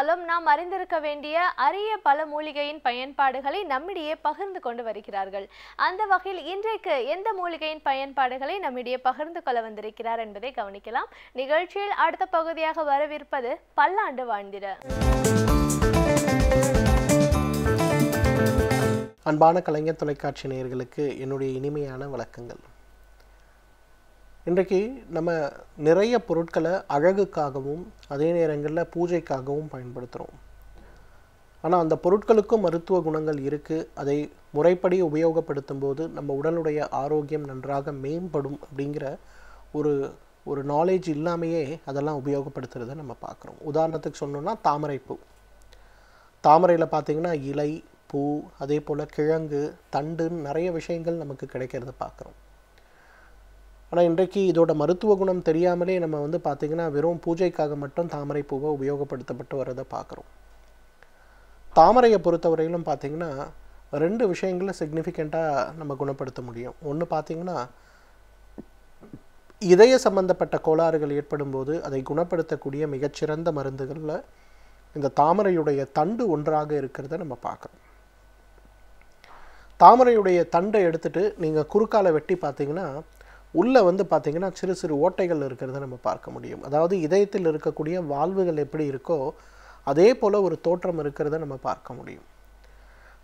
நாளும் நாம் அறிந்திருக்க வேண்டிய அரிய பல மூலிகையின் பயன்பாடுகளை நம்மிடையே பகிர்ந்து கொண்டு வருகிறார்கள். அந்த வகையில் இன்றைக்கு எந்த மூலிகையின் பயன்பாடுகளை நம்மிடையே பகிர்ந்து கொள்ள வந்திருக்கிறார் என்பதை கவனிக்கலாம். நிகழ்ச்சியில் அடுத்த பகுதியாக வரவிருப்பது பல்லாண்டு வாழ்ந்திட. அன்பான கலைஞர் தொலைக்காட்சி நேயர்களுக்கு என்னுடைய இனிமையான வணக்கங்கள். இன்றைக்கு நம்ம நிறைய பொருட்களை அழகுக்காகவும் அதே நேரங்களில் பூஜைக்காகவும் பயன்படுத்துகிறோம். ஆனால் அந்த பொருட்களுக்கும் மருத்துவ குணங்கள் இருக்குது. அதை முறைப்படி உபயோகப்படுத்தும் போது நம்ம உடலுடைய ஆரோக்கியம் நன்றாக மேம்படும் அப்படிங்கிற ஒரு நாலேஜ் இல்லாமையே அதெல்லாம் உபயோகப்படுத்துறதை நம்ம பார்க்குறோம். உதாரணத்துக்கு சொன்னோன்னா தாமரைப்பூ. தாமரையில் பார்த்திங்கன்னா இலை, பூ, அதே போல் கிழங்கு, தண்டுன்னு நிறைய விஷயங்கள் நமக்கு கிடைக்கிறத பார்க்குறோம். ஆனால் இன்றைக்கு இதோட மருத்துவ குணம் தெரியாமலே நம்ம பார்த்திங்கன்னா வெறும் பூஜைக்காக மட்டும் தாமரை பூவை உபயோகப்படுத்தப்பட்டு வரதை பார்க்குறோம். தாமரையை பொறுத்தவரையிலும் பார்த்திங்கன்னா 2 விஷயங்களை சிக்னிஃபிகண்ட்டாக நம்ம குணப்படுத்த முடியும். ஒன்று பார்த்திங்கன்னா இதய சம்பந்தப்பட்ட கோளாறுகள் ஏற்படும் போது அதை குணப்படுத்தக்கூடிய மிகச்சிறந்த மருந்துகளில் இந்த தாமரையுடைய தண்டு ஒன்றாக இருக்கிறத நம்ம பார்க்குறோம். தாமரையுடைய தண்டை எடுத்துகிட்டு நீங்கள் குறுக்கால வெட்டி பார்த்திங்கன்னா உள்ளே பார்த்திங்கன்னா சிறு சிறு ஓட்டைகள் இருக்கிறத நம்ம பார்க்க முடியும். அதாவது இதயத்தில் இருக்கக்கூடிய வால்வுகள் எப்படி இருக்கோ அதே போல் ஒரு தோற்றம் இருக்கிறத நம்ம பார்க்க முடியும்.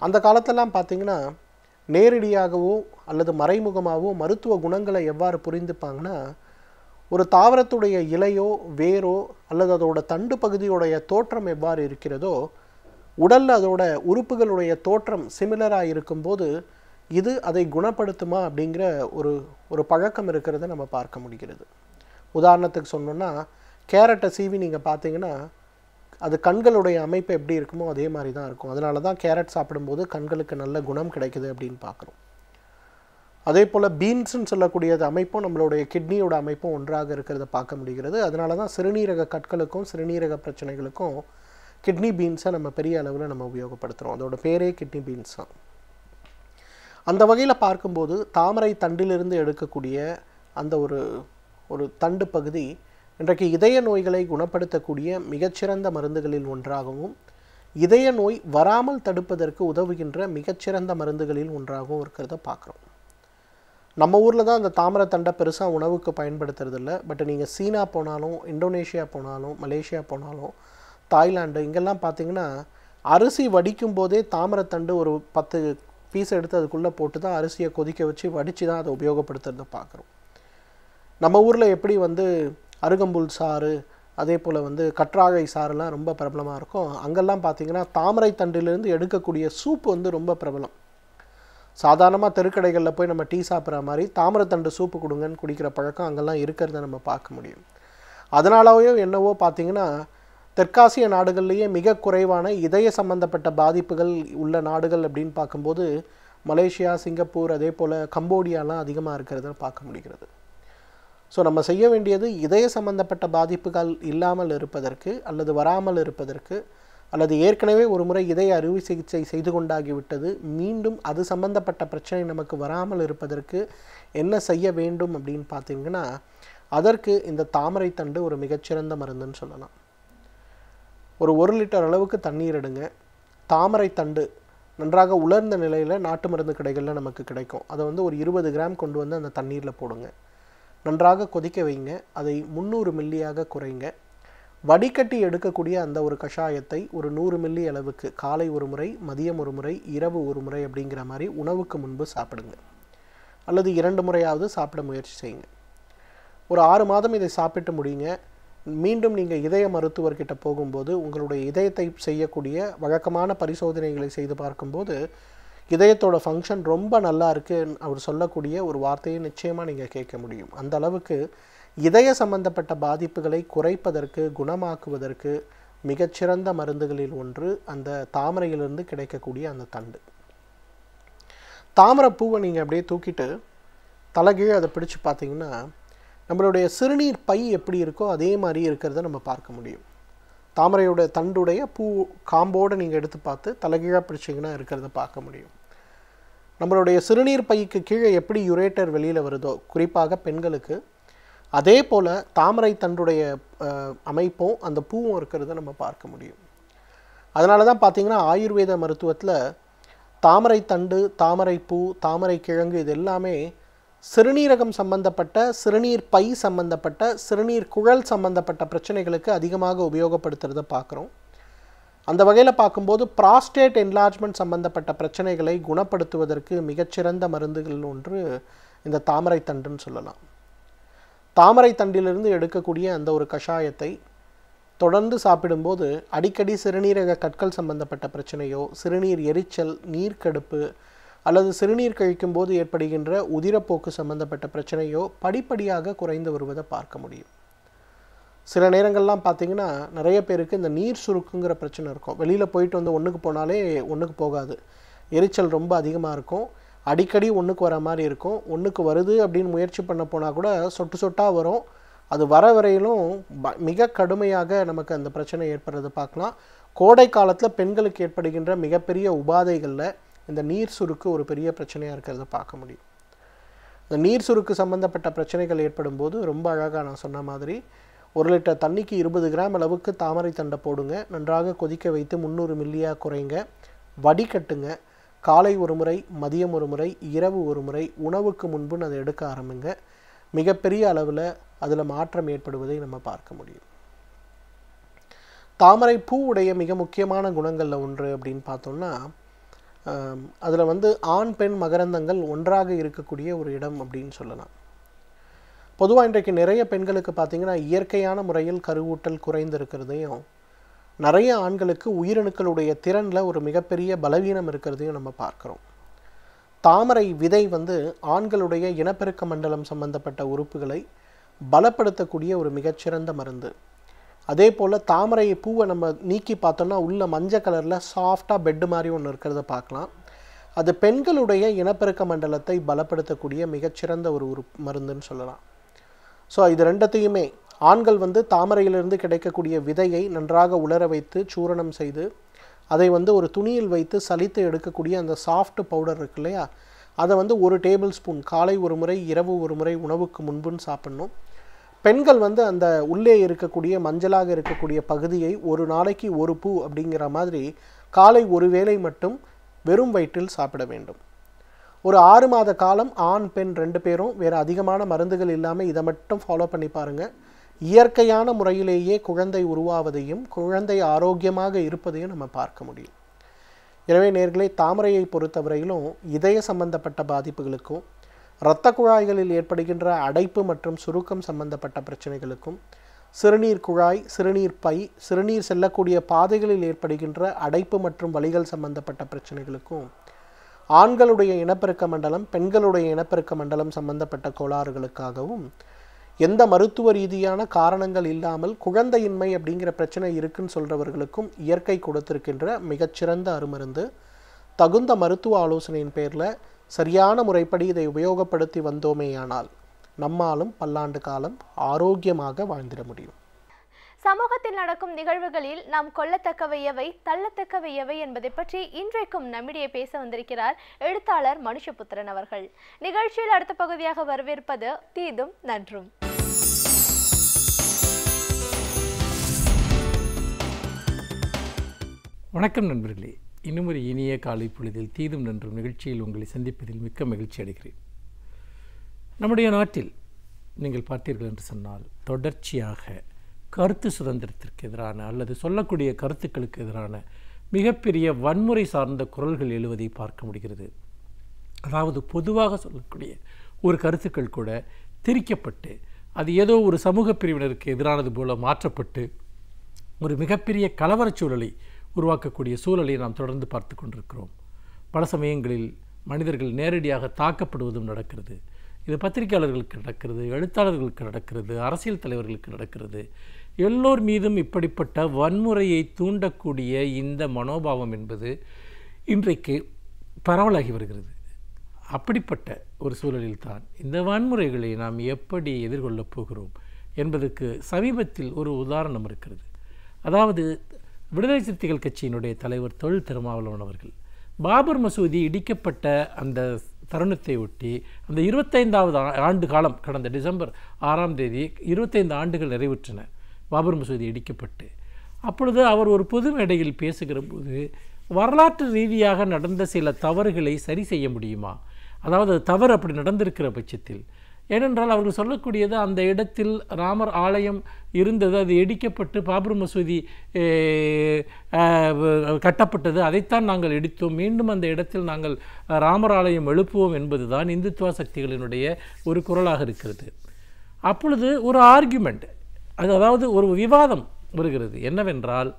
அந்த காலத்திலாம் பார்த்திங்கன்னா நேரடியாகவோ அல்லது மறைமுகமாகவோ மருத்துவ குணங்களை எவ்வாறு புரிந்துப்பாங்கன்னா, ஒரு தாவரத்துடைய இலையோ வேரோ அல்லது அதோட தண்டு பகுதியுடைய தோற்றம் எவ்வாறு இருக்கிறதோ உடலில் அதோட உறுப்புகளுடைய தோற்றம் சிமிலராக இருக்கும்போது இது அதை குணப்படுத்துமா அப்படிங்கிற ஒரு பழக்கம் இருக்கிறத நம்ம பார்க்க முடிகிறது. உதாரணத்துக்கு சொன்னோன்னா கேரட்டை சீவி நீங்கள் பார்த்தீங்கன்னா அது கண்களுடைய அமைப்பு எப்படி இருக்குமோ அதே மாதிரி தான் இருக்கும். அதனால தான் கேரட் சாப்பிடும்போது கண்களுக்கு நல்ல குணம் கிடைக்குது அப்படின்னு பார்க்குறோம். அதே போல் பீன்ஸுன்னு சொல்லக்கூடியது அமைப்பும் நம்மளுடைய கிட்னியோட அமைப்பும் ஒன்றாக இருக்கிறத பார்க்க முடிகிறது. அதனால தான் சிறுநீரக கற்களுக்கும் சிறுநீரக பிரச்சனைகளுக்கும் கிட்னி பீன்ஸை நம்ம பெரிய அளவில் நம்ம உபயோகப்படுத்துகிறோம். அதோட பேரே கிட்னி பீன்ஸ் தான். அந்த வகையில் பார்க்கும்போது தாமரை தண்டிலிருந்து எடுக்கக்கூடிய அந்த ஒரு தண்டு பகுதி இன்றைக்கு இதய நோய்களை குணப்படுத்தக்கூடிய மிகச்சிறந்த மருந்துகளில் ஒன்றாகவும் இதய நோய் வராமல் தடுப்பதற்கு உதவுகின்ற மிகச்சிறந்த மருந்துகளில் ஒன்றாகவும் இருக்கிறத பார்க்குறோம். நம்ம ஊரில் தான் அந்த தாமரை தண்டை பெருசாக உணவுக்கு பயன்படுத்துறதில்ல. பட் நீங்கள் சீனா போனாலும், இந்தோனேஷியா போனாலும், மலேசியா போனாலும், தாய்லாந்து இங்கெல்லாம் பார்த்திங்கன்னா அரிசி வடிக்கும் போதே தாமரைத்தண்டு ஒரு 10 பீஸ் எடுத்து அதுக்குள்ளே போட்டு தான் அரிசியை கொதிக்க வச்சு வடித்து தான் அதை உபயோகப்படுத்துறத பார்க்குறோம். நம்ம ஊரில் எப்படி அருகம்புல் சாறு அதே போல் கற்றாழை சாறுலாம் ரொம்ப பிரபலமாக இருக்கும். அங்கெல்லாம் பார்த்திங்கன்னா தாமரை தண்டிலிருந்து எடுக்கக்கூடிய சூப்பு ரொம்ப பிரபலம். சாதாரணமாக தெருக்கடைகளில் போய் நம்ம டீ சாப்பிட்ற மாதிரி தாமரைத்தண்டு சூப்பு கொடுங்கன்னு குடிக்கிற பழக்கம் அங்கெல்லாம் இருக்கிறத நம்ம பார்க்க முடியும். அதனாலவே என்னவோ பார்த்திங்கன்னா தெற்காசிய நாடுகள்லேயே மிக குறைவான இதய சம்பந்தப்பட்ட பாதிப்புகள் உள்ள நாடுகள் அப்படின்னு பார்க்கும்போது மலேசியா, சிங்கப்பூர், அதே போல் கம்போடியாலாம் அதிகமாக இருக்கிறத பார்க்க முடிகிறது. ஸோ நம்ம செய்ய வேண்டியது இதய சம்பந்தப்பட்ட பாதிப்புகள் இல்லாமல் இருப்பதற்கு அல்லது வராமல் இருப்பதற்கு அல்லது ஏற்கனவே ஒரு முறை இதய அறுவை சிகிச்சை செய்து கொண்டாகிவிட்டது மீண்டும் அது சம்பந்தப்பட்ட பிரச்சனை நமக்கு வராமல் இருப்பதற்கு என்ன செய்ய வேண்டும் அப்படின்னு பார்த்திங்கன்னா அதற்கு இந்த தாமரை தண்டு ஒரு மிகச்சிறந்த மருந்துன்னு சொல்லலாம். ஒரு 1 லிட்டர் அளவுக்கு தண்ணீர் எடுங்க. தாமரை தண்டு நன்றாக உலர்ந்த நிலையில் நாட்டு மருந்து கடைகளில் நமக்கு கிடைக்கும். அதை ஒரு 20 கிராம் கொண்டு அந்த தண்ணீரில் போடுங்க. நன்றாக கொதிக்க வைங்க. அதை 300 மில்லியாக குறைங்க. வடிகட்டி எடுக்கக்கூடிய அந்த ஒரு கஷாயத்தை ஒரு 100 மில்லி அளவுக்கு காலை ஒரு முறை, மதியம் ஒரு முறை, இரவு ஒரு முறை அப்படிங்கிற மாதிரி உணவுக்கு முன்பு சாப்பிடுங்க. அல்லது 2 முறையாவது சாப்பிட முயற்சி செய்யுங்க. ஒரு 6 மாதம் இதை சாப்பிட்டு முடியுங்க. மீண்டும் நீங்கள் இதய மருத்துவர்கிட்ட போகும்போது உங்களுடைய இதயத்தை செய்யக்கூடிய வழக்கமான பரிசோதனைகளை செய்து பார்க்கும்போது இதயத்தோட ஃபங்க்ஷன் ரொம்ப நல்லா இருக்குன்னு அவர் சொல்லக்கூடிய ஒரு வார்த்தையை நிச்சயமாக நீங்கள் கேட்க முடியும். அந்த அளவுக்கு இதய சம்பந்தப்பட்ட பாதிப்புகளை குறைப்பதற்கு, குணமாக்குவதற்கு மிகச்சிறந்த மருந்துகளில் ஒன்று அந்த தாமரையிலிருந்து கிடைக்கக்கூடிய அந்த தண்டு. தாமரை பூவை நீங்கள் அப்படியே தூக்கிட்டு தலைகீழே அதை பிடிச்சு பார்த்தீங்கன்னா நம்மளுடைய சிறுநீர் பை எப்படி இருக்கோ அதே மாதிரி இருக்கிறத நம்ம பார்க்க முடியும். தாமரையோட தண்டுடைய பூ காம்போடு நீங்கள் எடுத்து பார்த்து தலைகீழாக பிடிச்சிங்கன்னா இருக்கிறத பார்க்க முடியும். நம்மளுடைய சிறுநீர் பைக்கு கீழே எப்படி யுரேட்டர் வெளியில் வருதோ குறிப்பாக பெண்களுக்கு அதே போல் தாமரை தண்டுடைய அமைப்பும் அந்த பூவும் இருக்கிறத நம்ம பார்க்க முடியும். அதனால தான் பார்த்தீங்கன்னா ஆயுர்வேத மருத்துவத்தில் தாமரை தண்டு, தாமரை பூ, தாமரை கிழங்கு இது எல்லாமே சிறுநீரகம் சம்பந்தப்பட்ட, சிறுநீர் பை சம்பந்தப்பட்ட, சிறுநீர் குழல் சம்பந்தப்பட்ட பிரச்சனைகளுக்கு அதிகமாக உபயோகப்படுத்துறதை பார்க்குறோம். அந்த வகையில் பார்க்கும்போது ப்ராஸ்டேட் என்லார்ஜ்மெண்ட் சம்பந்தப்பட்ட பிரச்சனைகளை குணப்படுத்துவதற்கு மிகச்சிறந்த மருந்துகள் ஒன்று இந்த தாமரை தண்டுன்னு சொல்லலாம். தாமரை தண்டிலிருந்து எடுக்கக்கூடிய அந்த ஒரு கஷாயத்தை தொடர்ந்து சாப்பிடும்போது அடிக்கடி சிறுநீரக கற்கள் சம்பந்தப்பட்ட பிரச்சனையோ, சிறுநீர் எரிச்சல், நீர்க்கடுப்பு அல்லது சிறுநீர் கழிக்கும் போது ஏற்படுகின்ற உதிரப்போக்கு சம்பந்தப்பட்ட பிரச்சனையோ படிப்படியாக குறைந்து வருவதை பார்க்க முடியும். சில நேரங்கள்லாம் பார்த்தீங்கன்னா நிறைய பேருக்கு இந்த நீர் சுருக்குங்கிற பிரச்சனை இருக்கும். வெளியில் போயிட்டு வந்து ஒன்றுக்கு போனாலே ஒன்றுக்கு போகாது, எரிச்சல் ரொம்ப அதிகமாக இருக்கும், அடிக்கடி ஒன்றுக்கு வர மாதிரி இருக்கும். ஒன்றுக்கு வருது அப்படின்னு முயற்சி பண்ண போனால் கூட சொட்டு சொட்டாக வரும். அது வர வரையிலும் மிக கடுமையாக நமக்கு அந்த பிரச்சனை ஏற்படுறதை பார்க்கலாம். கோடை காலத்தில் பெண்களுக்கு ஏற்படுகின்ற மிகப்பெரிய உபாதைகளில் இந்த நீர் சுருக்கு ஒரு பெரிய பிரச்சனையாக இருக்கிறத பார்க்க முடியும். இந்த நீர் சுருக்கு சம்பந்தப்பட்ட பிரச்சனைகள் ஏற்படும் போது ரொம்ப அழகாக நான் சொன்ன மாதிரி 1 லிட்டர் தண்ணிக்கு 20 கிராம் அளவுக்கு தாமரை தண்டை போடுங்க, நன்றாக கொதிக்க வைத்து 300 மில்லியாக குறைங்க, வடிகட்டுங்க. காலை ஒரு முறை, மதியம் ஒரு முறை, இரவு ஒரு முறை, உணவுக்கு முன்பு அதை எடுக்க ஆரம்பிங்க. மிகப்பெரிய அளவில் அதில் மாற்றம் ஏற்படுவதை நம்ம பார்க்க முடியும். தாமரை பூ உடைய மிக முக்கியமான குணங்களில் ஒன்று அப்படின்னு பார்த்தோம்னா, அதில் வந்து ஆண் பெண் மகரந்தங்கள் ஒன்றாக இருக்கக்கூடிய ஒரு இடம் அப்படின்னு சொல்லலாம். பொதுவாக இன்றைக்கு நிறைய பெண்களுக்கு பார்த்திங்கன்னா இயற்கையான முறையில் கருவூட்டல் குறைந்திருக்கிறதையும், நிறைய ஆண்களுக்கு உயிரணுக்களுடைய திறனில் ஒரு மிகப்பெரிய பலவீனம் இருக்கிறதையும் நம்ம பார்க்குறோம். தாமரை விதை வந்து ஆண்களுடைய இனப்பெருக்க மண்டலம் சம்பந்தப்பட்ட உறுப்புகளை பலப்படுத்தக்கூடிய ஒரு மிகச்சிறந்த மருந்து. அதே போல் தாமரை பூவை நம்ம நீக்கி பார்த்தோம்னா உள்ள மஞ்சள் கலரில் சாஃப்டாக பெட்டு மாதிரி ஒன்று இருக்கிறத பார்க்கலாம். அது பெண்களுடைய இனப்பெருக்க மண்டலத்தை பலப்படுத்தக்கூடிய மிகச்சிறந்த ஒரு மருந்துன்னு சொல்லலாம். ஸோ இது ரெண்டத்தையுமே ஆண்கள் வந்து தாமரையிலிருந்து கிடைக்கக்கூடிய விதையை நன்றாக உலர வைத்து சூரணம் செய்து அதை வந்து ஒரு துணியில் வைத்து சலித்து எடுக்கக்கூடிய அந்த சாஃப்ட் பவுடர் இருக்கு இல்லையா, அதை வந்து 1 டேபிள் ஸ்பூன் காலை ஒரு முறை, இரவு ஒரு முறை உணவுக்கு முன்புன்னு சாப்பிட்ணும். பெண்கள் வந்து அந்த உள்ளே இருக்கக்கூடிய மஞ்சளாக இருக்கக்கூடிய பகுதியை ஒரு நாளைக்கு 1 பூ அப்படிங்கிற மாதிரி காலை ஒரு வேளை மட்டும் வெறும் வயிற்றில் சாப்பிட வேண்டும். ஒரு 6 மாத காலம் ஆண் பெண் 2 பேரும் வேறு அதிகமான மருந்துகள் இல்லாமல் இதை மட்டும் ஃபாலோ பண்ணி பாருங்கள். இயற்கையான முறையிலேயே குழந்தை உருவாவதையும் குழந்தை ஆரோக்கியமாக இருப்பதையும் நம்ம பார்க்க முடியும். எனவே நேயர்களே, தாமரையை பொறுத்தவரையிலும் இதய சம்பந்தப்பட்ட பாதிப்புகளுக்கும், இரத்த குழாய்களில் ஏற்படுகின்ற அடைப்பு மற்றும் சுருக்கம் சம்பந்தப்பட்ட பிரச்சனைகளுக்கும், சிறுநீர் குழாய், சிறுநீர் பை, சிறுநீர் செல்லக்கூடிய பாதைகளில் ஏற்படுகின்ற அடைப்பு மற்றும் வலிகள் சம்பந்தப்பட்ட பிரச்சனைகளுக்கும், ஆண்களுடைய இனப்பெருக்க மண்டலம், பெண்களுடைய இனப்பெருக்க மண்டலம் சம்பந்தப்பட்ட கோளாறுகளுக்காகவும், எந்த மருத்துவ ரீதியான காரணங்கள் இல்லாமல் குழந்தையின்மை அப்படிங்கிற பிரச்சனை இருக்குன்னு சொல்கிறவர்களுக்கும் இயற்கை கொடுத்திருக்கின்ற மிகச்சிறந்த அருமருந்து. தகுந்த மருத்துவ ஆலோசனையின் பேரில் சரியான முறைப்படி இதை உபயோகப்படுத்தி வந்தோமேயானால் நம்மாலும் பல்லாண்டு காலம் ஆரோக்கியமாக வாழ்ந்திட முடியும். சமூகத்தில் நடக்கும் நிகழ்வுகளில் நாம் கொள்ளத்தக்கவை எவை, தள்ளத்தக்கவை எவை என்பதை பற்றி இன்றைக்கும் நம்மிடையே பேச வந்திருக்கிறார் எழுத்தாளர் மனுஷபுத்திரன் அவர்கள். நிகழ்ச்சியில் அடுத்த பகுதியாக வரவேற்பது தீதும் நன்றும். வணக்கம் நண்பர்களே, இன்னும் ஒரு இனிய காலை பொழுதில் தீதும் நன்றும் நிகழ்ச்சியில் உங்களை சந்திப்பதில் மிக்க மகிழ்ச்சி அடைகிறேன். நம்முடைய நாட்டில் நீங்கள் பார்த்தீர்கள் என்று சொன்னால் தொடர்ச்சியாக கருத்து சுதந்திரத்திற்கு எதிரான அல்லது சொல்லக்கூடிய கருத்துக்களுக்கு எதிரான மிகப்பெரிய வன்முறை சார்ந்த குரல்கள் எழுவதை பார்க்க முடிகிறது. அதாவது பொதுவாக சொல்லக்கூடிய ஒரு கருத்துக்கள் கூட திரிக்கப்பட்டு அது ஏதோ ஒரு சமூக பிரிவினருக்கு எதிரானது போல மாற்றப்பட்டு ஒரு மிகப்பெரிய கலவரச் சூழலை உருவாக்கக்கூடிய சூழலை நாம் தொடர்ந்து பார்த்து கொண்டிருக்கிறோம். பல சமயங்களில் மனிதர்கள் நேரடியாக தாக்கப்படுவதும் நடக்கிறது. இது பத்திரிகையாளர்களுக்கு நடக்கிறது, எழுத்தாளர்களுக்கு நடக்கிறது, அரசியல் தலைவர்களுக்கு நடக்கிறது. எல்லோர் மீதும் இப்படிப்பட்ட வன்முறையை தூண்டக்கூடிய இந்த மனோபாவம் என்பது இன்றைக்கு பரவலாகி வருகிறது. அப்படிப்பட்ட ஒரு சூழலில் தான் இந்த வன்முறைகளை நாம் எப்படி எதிர்கொள்ளப் போகிறோம் என்பதற்கு சமீபத்தில் ஒரு உதாரணம் இருக்கிறது. அதாவது விடுதலை சிறுத்தைகள் கட்சியினுடைய தலைவர் தொல் திருமாவளவன் அவர்கள் பாபர் மசூதி இடிக்கப்பட்ட அந்த தருணத்தை ஒட்டி அந்த 25வது ஆண்டு காலம், கடந்த டிசம்பர் 6ஆம் தேதி 25 ஆண்டுகள் நிறைவுற்றன பாபர் மசூதி இடிக்கப்பட்டு. அப்பொழுது அவர் ஒரு பொது மேடையில் பேசுகிற போது வரலாற்று ரீதியாக நடந்த சில தவறுகளை சரி செய்ய முடியுமா, அதாவது தவறு அப்படி நடந்திருக்கிற பட்சத்தில், ஏனென்றால் அவர்கள் சொல்லக்கூடியது அந்த இடத்தில் ராமர் ஆலயம் இருந்தது, அது இடிக்கப்பட்டு பாபர் மசூதி கட்டப்பட்டது, அதைத்தான் நாங்கள் இடித்தோம், மீண்டும் அந்த இடத்தில் நாங்கள் ராமர் ஆலயம் எழுப்புவோம் என்பதுதான் இந்துத்துவ சக்திகளினுடைய ஒரு குரலாக இருக்கிறது. அப்பொழுது ஒரு ஆர்கியூமெண்ட், அதாவது ஒரு விவாதம் வருகிறது. என்னவென்றால்,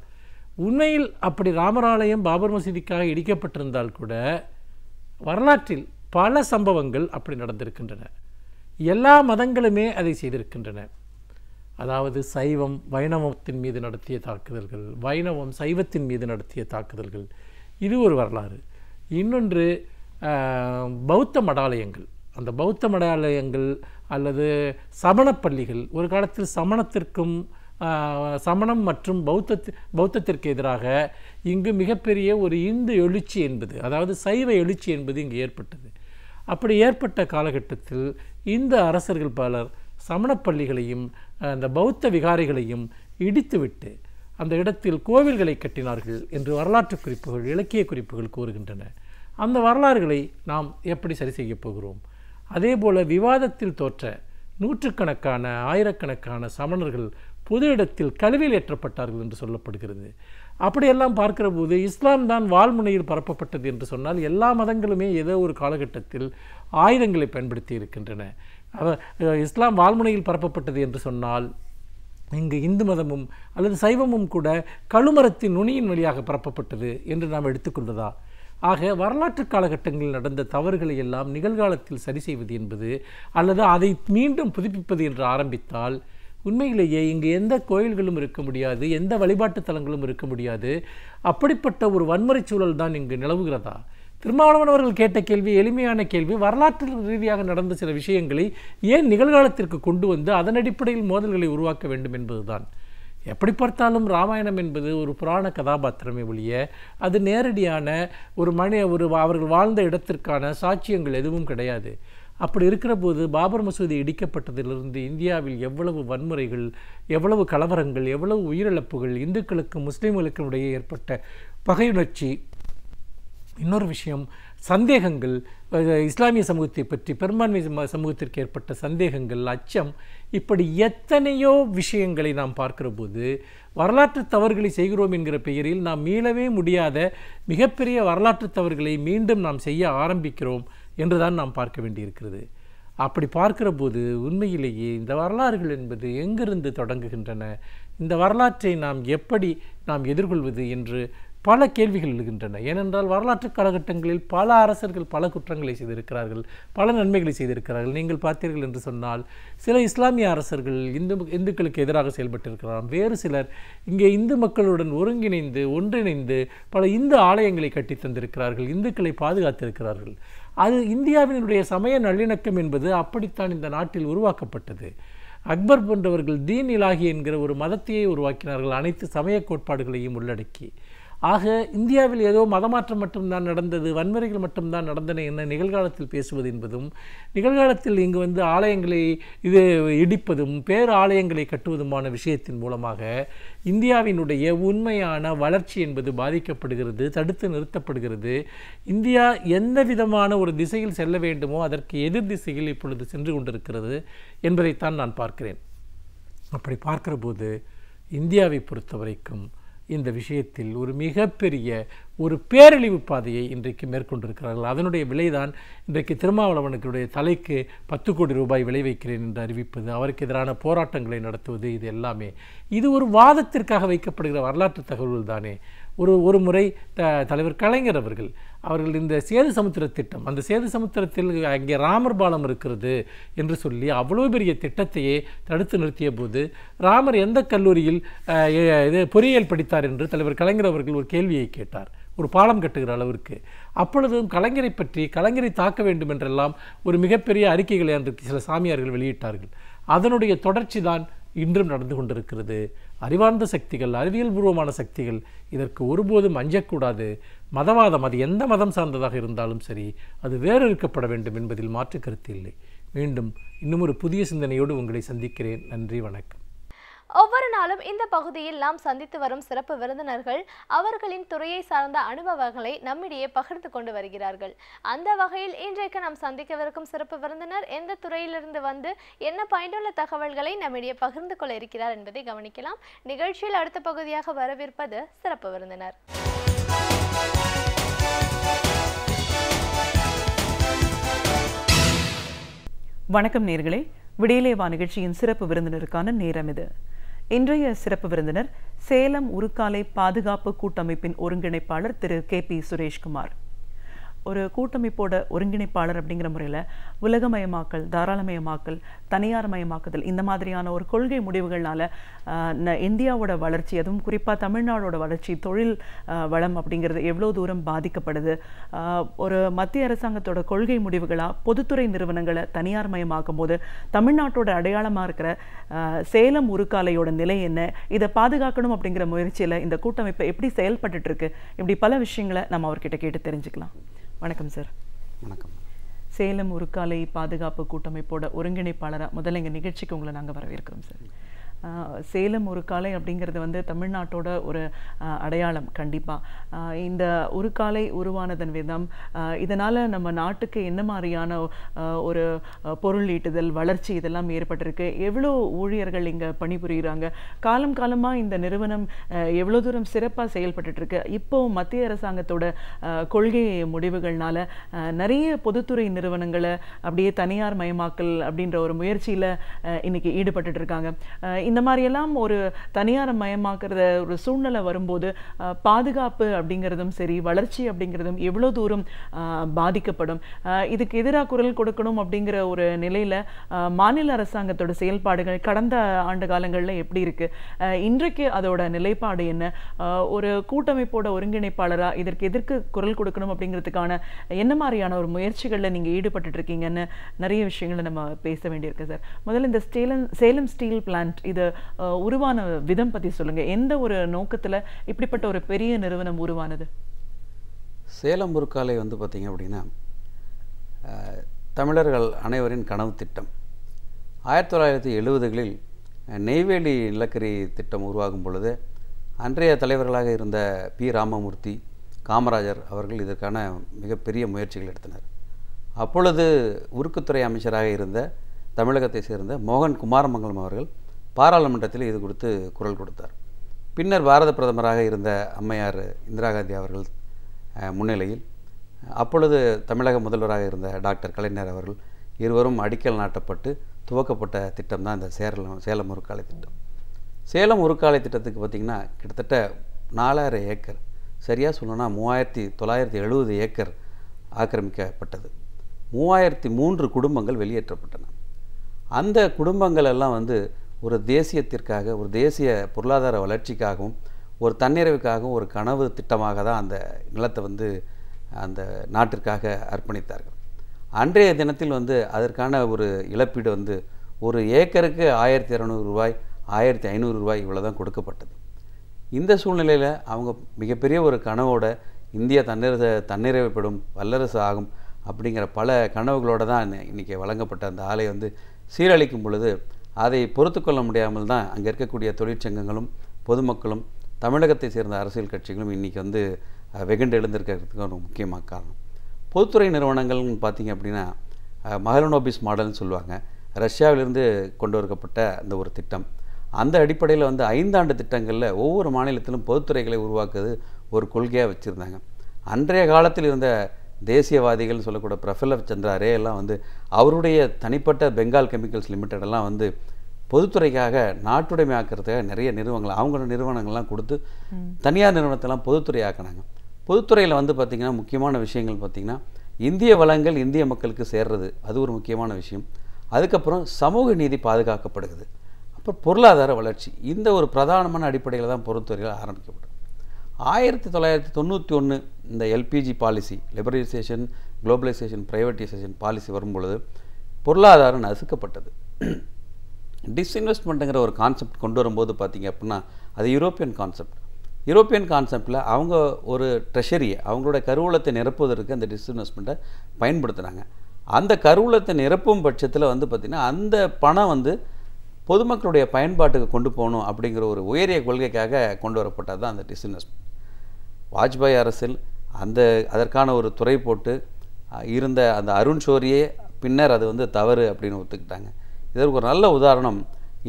உண்மையில் அப்படி ராமர் ஆலயம் பாபர் மசூதிக்காக இடிக்கப்பட்டிருந்தால் கூட வரலாற்றில் பல சம்பவங்கள் அப்படி நடந்திருக்கின்றன. எல்லா மதங்களுமே அதை செய்திருக்கின்றன. அதாவது சைவம் வைணவத்தின் மீது நடத்திய தாக்குதல்கள், வைணவம் சைவத்தின் மீது நடத்திய தாக்குதல்கள், இது ஒரு வரலாறு. இன்னொன்று பௌத்த மடாலயங்கள். அந்த பௌத்த மடாலயங்கள் அல்லது சமணப்பள்ளிகள், ஒரு காலத்தில் சமணத்திற்கும் சமணம் மற்றும் பௌத்தத்திற்கு எதிராக இங்கு மிகப்பெரிய ஒரு இந்து எழுச்சி என்பது, அதாவது சைவ எழுச்சி என்பது இங்கு ஏற்பட்டது. அப்படி ஏற்பட்ட காலகட்டத்தில் இந்த அரசர்கள் பலர் சமணப்பள்ளிகளையும் அந்த பௌத்த விகாரைகளையும் இடித்துவிட்டு அந்த இடத்தில் கோவில்களை கட்டினார்கள் என்று வரலாற்று குறிப்புகள், இலக்கிய குறிப்புகள் கூறுகின்றன. அந்த வரலாறுகளை நாம் எப்படி சரி செய்ய போகிறோம்? அதேபோல விவாதத்தில் தோற்ற நூற்றுக்கணக்கான ஆயிரக்கணக்கான சமணர்கள் பொது இடத்தில் கழுவில் ஏற்றப்பட்டார்கள் என்று சொல்லப்படுகிறது. அப்படியெல்லாம் பார்க்கிற போது இஸ்லாம் தான் வாள்முனையில் பரப்பப்பட்டது என்று சொன்னால், எல்லா மதங்களுமே ஏதோ ஒரு காலகட்டத்தில் ஆயுதங்களை பயன்படுத்தி இருக்கின்றன. இஸ்லாம் வாள்முனையில் பரப்பப்பட்டது என்று சொன்னால், இங்கு இந்து மதமும் அல்லது சைவமும் கூட கழுமரத்தின் நுனியின் வழியாக பரப்பப்பட்டது என்று நாம் எடுத்துக்கொள்வதா? ஆக வரலாற்று காலகட்டங்களில் நடந்த தவறுகளை எல்லாம் நிகழ்காலத்தில் சரி செய்வது என்பது அல்லது அதை மீண்டும் புதுப்பிப்பது என்று ஆரம்பித்தால், உண்மையிலேயே இங்கு எந்த கோயில்களும் இருக்க முடியாது, எந்த வழிபாட்டு தலங்களும் இருக்க முடியாது. அப்படிப்பட்ட ஒரு வன்முறை சூழல் தான் இங்கு நிலவுகிறதா? திருமாவளவன் அவர்கள் கேட்ட கேள்வி எளிமையான கேள்வி. வரலாற்று ரீதியாக நடந்த சில விஷயங்களை ஏன் நிகழ்காலத்திற்கு கொண்டு வந்து அதன் அடிப்படையில் மோதல்களை உருவாக்க வேண்டும் என்பதுதான். எப்படி பார்த்தாலும் ராமாயணம் என்பது ஒரு புராண கதாபாத்திரமே ஒழிய அது நேரடியான ஒரு அவர்கள் வாழ்ந்த இடத்திற்கான சாட்சியங்கள் எதுவும் கிடையாது. அப்படி இருக்கிற போது பாபர் மசூதி இடிக்கப்பட்டதிலிருந்து இந்தியாவில் எவ்வளவு வன்முறைகள், எவ்வளவு கலவரங்கள், எவ்வளவு உயிரிழப்புகள், இந்துக்களுக்கும் முஸ்லீம்களுக்கும் இடையே ஏற்பட்ட பகையுணர்ச்சி, இன்னொரு விஷயம் சந்தேகங்கள், இஸ்லாமிய சமூகத்தை பற்றி பெரும்பான்மை சமூகத்திற்கு ஏற்பட்ட சந்தேகங்கள், அச்சம், இப்படி எத்தனையோ விஷயங்களை நாம் பார்க்கிற போது வரலாற்று தவறுகளை செய்கிறோம் என்கிற பெயரில் நாம் மீளவே முடியாத மிகப்பெரிய வரலாற்று தவறுகளை மீண்டும் நாம் செய்ய ஆரம்பிக்கிறோம் என்றுதான் நாம் பார்க்க வேண்டியிருக்கிறது. அப்படி பார்க்கிற போது உண்மையிலேயே இந்த வரலாறுகள் என்பது எங்கிருந்து தொடங்குகின்றன, இந்த வரலாற்றை நாம் எப்படி எதிர்கொள்வது என்று பல கேள்விகள் எழுகின்றன. ஏனென்றால் வரலாற்று காலகட்டங்களில் பல அரசர்கள் பல குற்றங்களை செய்திருக்கிறார்கள், பல நன்மைகளை செய்திருக்கிறார்கள். நீங்கள் பார்த்தீர்கள் என்று சொன்னால், சில இஸ்லாமிய அரசர்கள் இந்துக்களுக்கு எதிராக செயல்பட்டிருக்கிறார்கள். வேறு சிலர் இங்கே இந்து மக்களுடன் ஒன்றிணைந்து பல இந்து ஆலயங்களை கட்டி தந்திருக்கிறார்கள், இந்துக்களை பாதுகாத்திருக்கிறார்கள். அது இந்தியாவினுடைய சமய நல்லிணக்கம் என்பது அப்படித்தான் இந்த நாட்டில் உருவாக்கப்பட்டது. அக்பர் போன்றவர்கள் தீன் இலாஹி என்கிற ஒரு மதத்தையே உருவாக்கினார்கள், அனைத்து சமய கோட்பாடுகளையும் உள்ளடக்கி. ஆக இந்தியாவில் ஏதோ மதமாற்றம் மட்டும்தான் நடந்தது, வன்முறைகள் மட்டும்தான் நடந்தன என்ன நிகழ்காலத்தில் பேசுவது என்பதும், நிகழ்காலத்தில் இங்கு ஆலயங்களை இடிப்பதும் பேர் ஆலயங்களை கட்டுவதுமான விஷயத்தின் மூலமாக இந்தியாவினுடைய உண்மையான வளர்ச்சி என்பது பாதிக்கப்படுகிறது, தடுத்து நிறுத்தப்படுகிறது. இந்தியா எந்த விதமான ஒரு திசையில் செல்ல வேண்டுமோ அதற்கு எதிர் திசையில் இப்பொழுது சென்று கொண்டிருக்கிறது என்பதைத்தான் நான் பார்க்கிறேன். அப்படி பார்க்கிற போது இந்தியாவை பொறுத்த வரைக்கும் இந்த விஷயத்தில் ஒரு மிகப்பெரிய ஒரு பேரழிவு பாதையை இன்றைக்கு மேற்கொண்டிருக்கிறார்கள். அதனுடைய விலைதான் இன்றைக்கு திருமாவளவனுடைய தலைக்கு 10 கோடி ரூபாய் விலை வைக்கிறேன் என்று அறிவிப்பது, அவருக்கு எதிரான போராட்டங்களை நடத்துவது, இது எல்லாமே இது ஒரு வாதத்திற்காக வைக்கப்படுகிற வரலாற்று தகவல்கள் தானே. ஒரு முறை தலைவர் கலைஞர் அவர்கள் இந்த சேது சமுத்திர திட்டம், அந்த சேது சமுத்திரத்தில் அங்கே ராமர் பாலம் இருக்கிறது என்று சொல்லி அவ்வளோ பெரிய திட்டத்தையே தடுத்து நிறுத்திய போது ராமர் எந்த கல்லூரியில் பொறியியல் படித்தார் என்று தலைவர் கலைஞர் அவர்கள் ஒரு கேள்வியை கேட்டார், ஒரு பாலம் கட்டுகிற அளவிற்கு. அப்பொழுதும் கலைஞரை தாக்க வேண்டும் என்றெல்லாம் ஒரு மிகப்பெரிய அறிக்கைகளை அன்றைக்கு சில சாமியார்கள் வெளியிட்டார்கள். அதனுடைய தொடர்ச்சி தான் இன்றும் நடந்து கொண்டிருக்கிறது. அறிவார்ந்த சக்திகள், அறிவியல் பூர்வமான சக்திகள் இதற்கு ஒருபோதும் அஞ்சக்கூடாது. மதவாதம் அது எந்த மதம் சார்ந்ததாக இருந்தாலும் சரி, அது வேறறுக்கப்பட வேண்டும் என்பதில் மாற்று கருத்து இல்லை. மீண்டும் இன்னும் ஒரு புதிய சிந்தனையோடு உங்களை சந்திக்கிறேன். நன்றி, வணக்கம். ஒவ்வொரு நாளும் இந்த பகுதியில் நாம் சந்தித்து வரும் சிறப்பு விருந்தினர்கள் அவர்களின் துறையை சார்ந்த அனுபவங்களை நம்மிடையே பகிர்ந்து கொண்டு வருகிறார்கள். அந்த வகையில் இன்றைக்கு நாம் சந்திக்கவிருக்கும் சிறப்பு விருந்தினர் எந்த துறையிலிருந்து வந்து என்ன பயனுள்ள தகவல்களை நம்மிடையே பகிர்ந்து கொள்ள இருக்கிறார் என்பதை கவனிக்கலாம். நிகழ்ச்சியில் அடுத்த பகுதியாக வரவிருப்பது சிறப்பு விருந்தினர். வணக்கம் நேயர்களே, விடியலே வா நிகழ்ச்சியின் சிறப்பு விருந்தினருக்கான நேரம் இது. இன்றைய சிறப்பு விருந்தினர் சேலம் உருக்காலை பாதுகாப்பு கூட்டமைப்பின் ஒருங்கிணைப்பாளர் திரு KP சுரேஷ்குமார். ஒரு கூட்டமைப்போட ஒருங்கிணைப்பாளர் அப்படிங்கிற முறையில் உலகமயமாக்கல், தாராளமயமாக்கல், தனியார் மயமாக்குதல் இந்த மாதிரியான ஒரு கொள்கை முடிவுகள்னால இந்தியாவோட வளர்ச்சி, அதுவும் குறிப்பாக தமிழ்நாடோட வளர்ச்சி, தொழில் வளம் அப்படிங்கிறது எவ்வளோ தூரம் பாதிக்கப்படுது. ஒரு மத்திய அரசாங்கத்தோட கொள்கை முடிவுகளாக பொதுத்துறை நிறுவனங்களை தனியார் மயமாக்கும் போது தமிழ்நாட்டோட அடையாளமாக இருக்கிற சேலம் உருக்காலையோட நிலை என்ன, இதை பாதுகாக்கணும் அப்படிங்கிற முயற்சியில் இந்த கூட்டமைப்பை எப்படி செயல்பட்டு இருக்கு, இப்படி பல விஷயங்களை நம்ம அவர்கிட்ட கேட்டு தெரிஞ்சுக்கலாம். வணக்கம் சார். வணக்கம். சேலம் உருக்காலை பாதுகாப்பு கூட்டமைப்போட ஒருங்கிணைப்பாளராக முதல்ல எங்கள் நிகழ்ச்சிக்கு உங்களை நாங்கள் வரவேற்கிறோம் சார். சேலம் உருக்காலை அப்படிங்கிறது வந்து தமிழ்நாட்டோட ஒரு அடையாளம். கண்டிப்பாக இந்த உருக்காலை உருவானதன் விதம், இதனால் நம்ம நாட்டுக்கு என்ன மாதிரியான ஒரு பொருள் ஈட்டுதல், வளர்ச்சி இதெல்லாம் ஏற்பட்டிருக்கு, எவ்வளோ ஊழியர்கள் இங்கே பணிபுரிகிறாங்க, காலம் காலமாக இந்த நிறுவனம் எவ்வளோ தூரம் சிறப்பாக செயல்பட்டுருக்கு, இப்போ மத்திய அரசாங்கத்தோட கொள்கை முடிவுகள்னால நிறைய பொதுத்துறை நிறுவனங்களை அப்படியே தனியார் மயமாக்கல் அப்படின்ற ஒரு முயற்சியில் இன்னைக்கு ஈடுபட்டு இருக்காங்க. இந்த மாதிரியெல்லாம் ஒரு தனியார் மயமாக்குற ஒரு சூழ்நிலை வரும்போது பாதுகாப்பு அப்படிங்கிறதும் சரி, வளர்ச்சி அப்படிங்கிறதும் எவ்வளோ தூரம் பாதிக்கப்படும், இதுக்கு எதிராக குரல் கொடுக்கணும் அப்படிங்கிற ஒரு நிலையில் மாநில அரசாங்கத்தோட செயல்பாடுகள் கடந்த ஆண்டு காலங்களில் எப்படி இருக்கு, இன்றைக்கு அதோட நிலைப்பாடு என்ன, ஒரு கூட்டமைப்போட ஒருங்கிணைப்பாளராக இதற்கு குரல் கொடுக்கணும் அப்படிங்கிறதுக்கான என்ன மாதிரியான ஒரு முயற்சிகளில் நீங்கள் ஈடுபட்டு இருக்கீங்கன்னு நிறைய விஷயங்களை நம்ம பேச வேண்டியிருக்கு சார். முதல்ல இந்த சேலம் ஸ்டீல் பிளான்ட் இது உருவான விதம் பற்றி சொல்லுங்க. எந்த ஒரு நோக்கத்தில் இப்படிப்பட்ட ஒரு பெரிய நிறுவனம் உருவானது? சேலம் உருக்காலை வந்து பார்த்திங்க அப்படின்னா தமிழர்கள் அனைவரின் கனவு திட்டம். 1970களில் நெய்வேலி நிலக்கரி திட்டம் உருவாகும் பொழுது அன்றைய தலைவர்களாக இருந்த பி. ராமமூர்த்தி, காமராஜர் அவர்கள் இதற்கான மிகப்பெரிய முயற்சிகள் எடுத்தனர். அப்பொழுது உருக்குத்துறை அமைச்சராக இருந்த தமிழகத்தை சேர்ந்த மோகன் குமாரமங்கலம் அவர்கள் பாராளுமன்றத்தில் இது குறித்து குரல் கொடுத்தார். பின்னர் பாரத பிரதமராக இருந்த அம்மையார் இந்திரா காந்தி அவர்கள் முன்னிலையில் அப்பொழுது தமிழக முதல்வராக இருந்த டாக்டர் கலைஞர் அவர்கள் இருவரும் அடிக்கல் நாட்டப்பட்டு துவக்கப்பட்ட திட்டம் தான் இந்த சேலம் உருக்காலை திட்டம். சேலம் உருக்காலை திட்டத்துக்கு பார்த்திங்கன்னா கிட்டத்தட்ட 4000 ஏக்கர், சரியாக சொல்லணும்னா 3970 ஏக்கர் ஆக்கிரமிக்கப்பட்டது. 3003 குடும்பங்கள் வெளியேற்றப்பட்டன. அந்த குடும்பங்கள் எல்லாம் வந்து ஒரு தேசியத்திற்காக, ஒரு தேசிய பொருளாதார வளர்ச்சிக்காகவும், ஒரு தன்னிறைவுக்காகவும் ஒரு கனவு திட்டமாக தான் அந்த நிலத்தை வந்து அந்த நாட்டிற்காக அர்ப்பணித்தார்கள். அன்றைய தினத்தில் வந்து அதற்கான ஒரு இழப்பீடு வந்து ஒரு ஏக்கருக்கு 1200 ரூபாய், 1500 ரூபாய் இவ்வளோ தான் கொடுக்கப்பட்டது. இந்த சூழ்நிலையில் அவங்க மிகப்பெரிய ஒரு கனவோட இந்தியா தன்னிறைவுப்படும், வல்லரசு ஆகும் அப்படிங்கிற பல கனவுகளோடு தான் இன்றைக்கி வழங்கப்பட்ட அந்த ஆலை வந்து சீரழிக்கும் பொழுது அதை பொறுத்து கொள்ள முடியாமல் தான் அங்கே இருக்கக்கூடிய தொழிற்சங்கங்களும் பொதுமக்களும் தமிழகத்தை சேர்ந்த அரசியல் கட்சிகளும் இன்றைக்கி வந்து வெகுண்டு எழுந்திருக்கிறதுக்கு ஒரு முக்கியமான காரணம். பொதுத்துறை நிறுவனங்கள்னு பார்த்திங்க அப்படின்னா மஹலனோபிஸ் மாடல்னு சொல்லுவாங்க. ரஷ்யாவிலிருந்து கொண்டு வரப்பட்ட அந்த ஒரு திட்டம். அந்த அடிப்படையில் வந்து 5 ஆண்டு திட்டங்களில் ஒவ்வொரு மாநிலத்திலும் பொதுத்துறைகளை உருவாக்குவது ஒரு கொள்கையாக வச்சுருந்தாங்க. அன்றைய காலத்தில் இருந்த தேசியவாதிகள்னு சொல்லக்கூட பிரஃபுல்ல சந்திரா ரே எல்லாம் வந்து அவருடைய தனிப்பட்ட பெங்கால் கெமிக்கல்ஸ் லிமிடெடெல்லாம் வந்து பொதுத்துறைக்காக நாட்டுடைமை ஆக்கிறதுக்காக நிறைய நிறுவனங்கள், அவங்களோட நிறுவனங்கள்லாம் கொடுத்து தனியார் நிறுவனத்தெல்லாம் பொதுத்துறை ஆக்கினாங்க. பொதுத்துறையில் வந்து பார்த்திங்கன்னா முக்கியமான விஷயங்கள் பார்த்திங்கன்னா இந்திய வளங்கள் இந்திய மக்களுக்கு சேர்றது, அது ஒரு முக்கியமான விஷயம். அதுக்கப்புறம் சமூக நீதி பாதுகாக்கப்படுகிறது, அப்புறம் பொருளாதார வளர்ச்சி. இந்த ஒரு பிரதானமான அடிப்படையில் தான் பொதுத்துறைகள் ஆரம்பிக்கப்படும். 1991 இந்த LPG policy, liberalisation, globalisation, privatisation policy வரும்பொழுது பொருளாதாரம் நசுக்கப்பட்டது. டிஸ்இன்வெஸ்ட்மெண்ட்டுங்கிற ஒரு கான்செப்ட் கொண்டு வரும்போது பார்த்திங்க அப்படின்னா அது யூரோப்பியன் கான்செப்ட். யூரோப்பியன் கான்செப்டில் அவங்க ஒரு ட்ரெஷரியை, அவங்களோட கருவூலத்தை நிரப்புவதற்கு அந்த டிஸ்இன்வெஸ்ட்மெண்ட்டை பயன்படுத்துனாங்க. அந்த கருவூலத்தை நிரப்பும் பட்சத்தில் வந்து பார்த்திங்கன்னா அந்த பணம் வந்து பொதுமக்களுடைய பயன்பாட்டுக்கு கொண்டு போகணும் அப்படிங்கிற ஒரு உயரிய கொள்கைக்காக கொண்டு வரப்பட்டது தான் அந்த டிஸ்இன்வெஸ்ட்மெண்ட். வாஜ்பாய் அரசில் அதற்கான ஒரு துறை போட்டு இருந்த அந்த அருண் ஷோரியே பின்னர் அது வந்து தவறு அப்படின்னு ஒத்துக்கிட்டாங்க. இதற்கு ஒரு நல்ல உதாரணம்,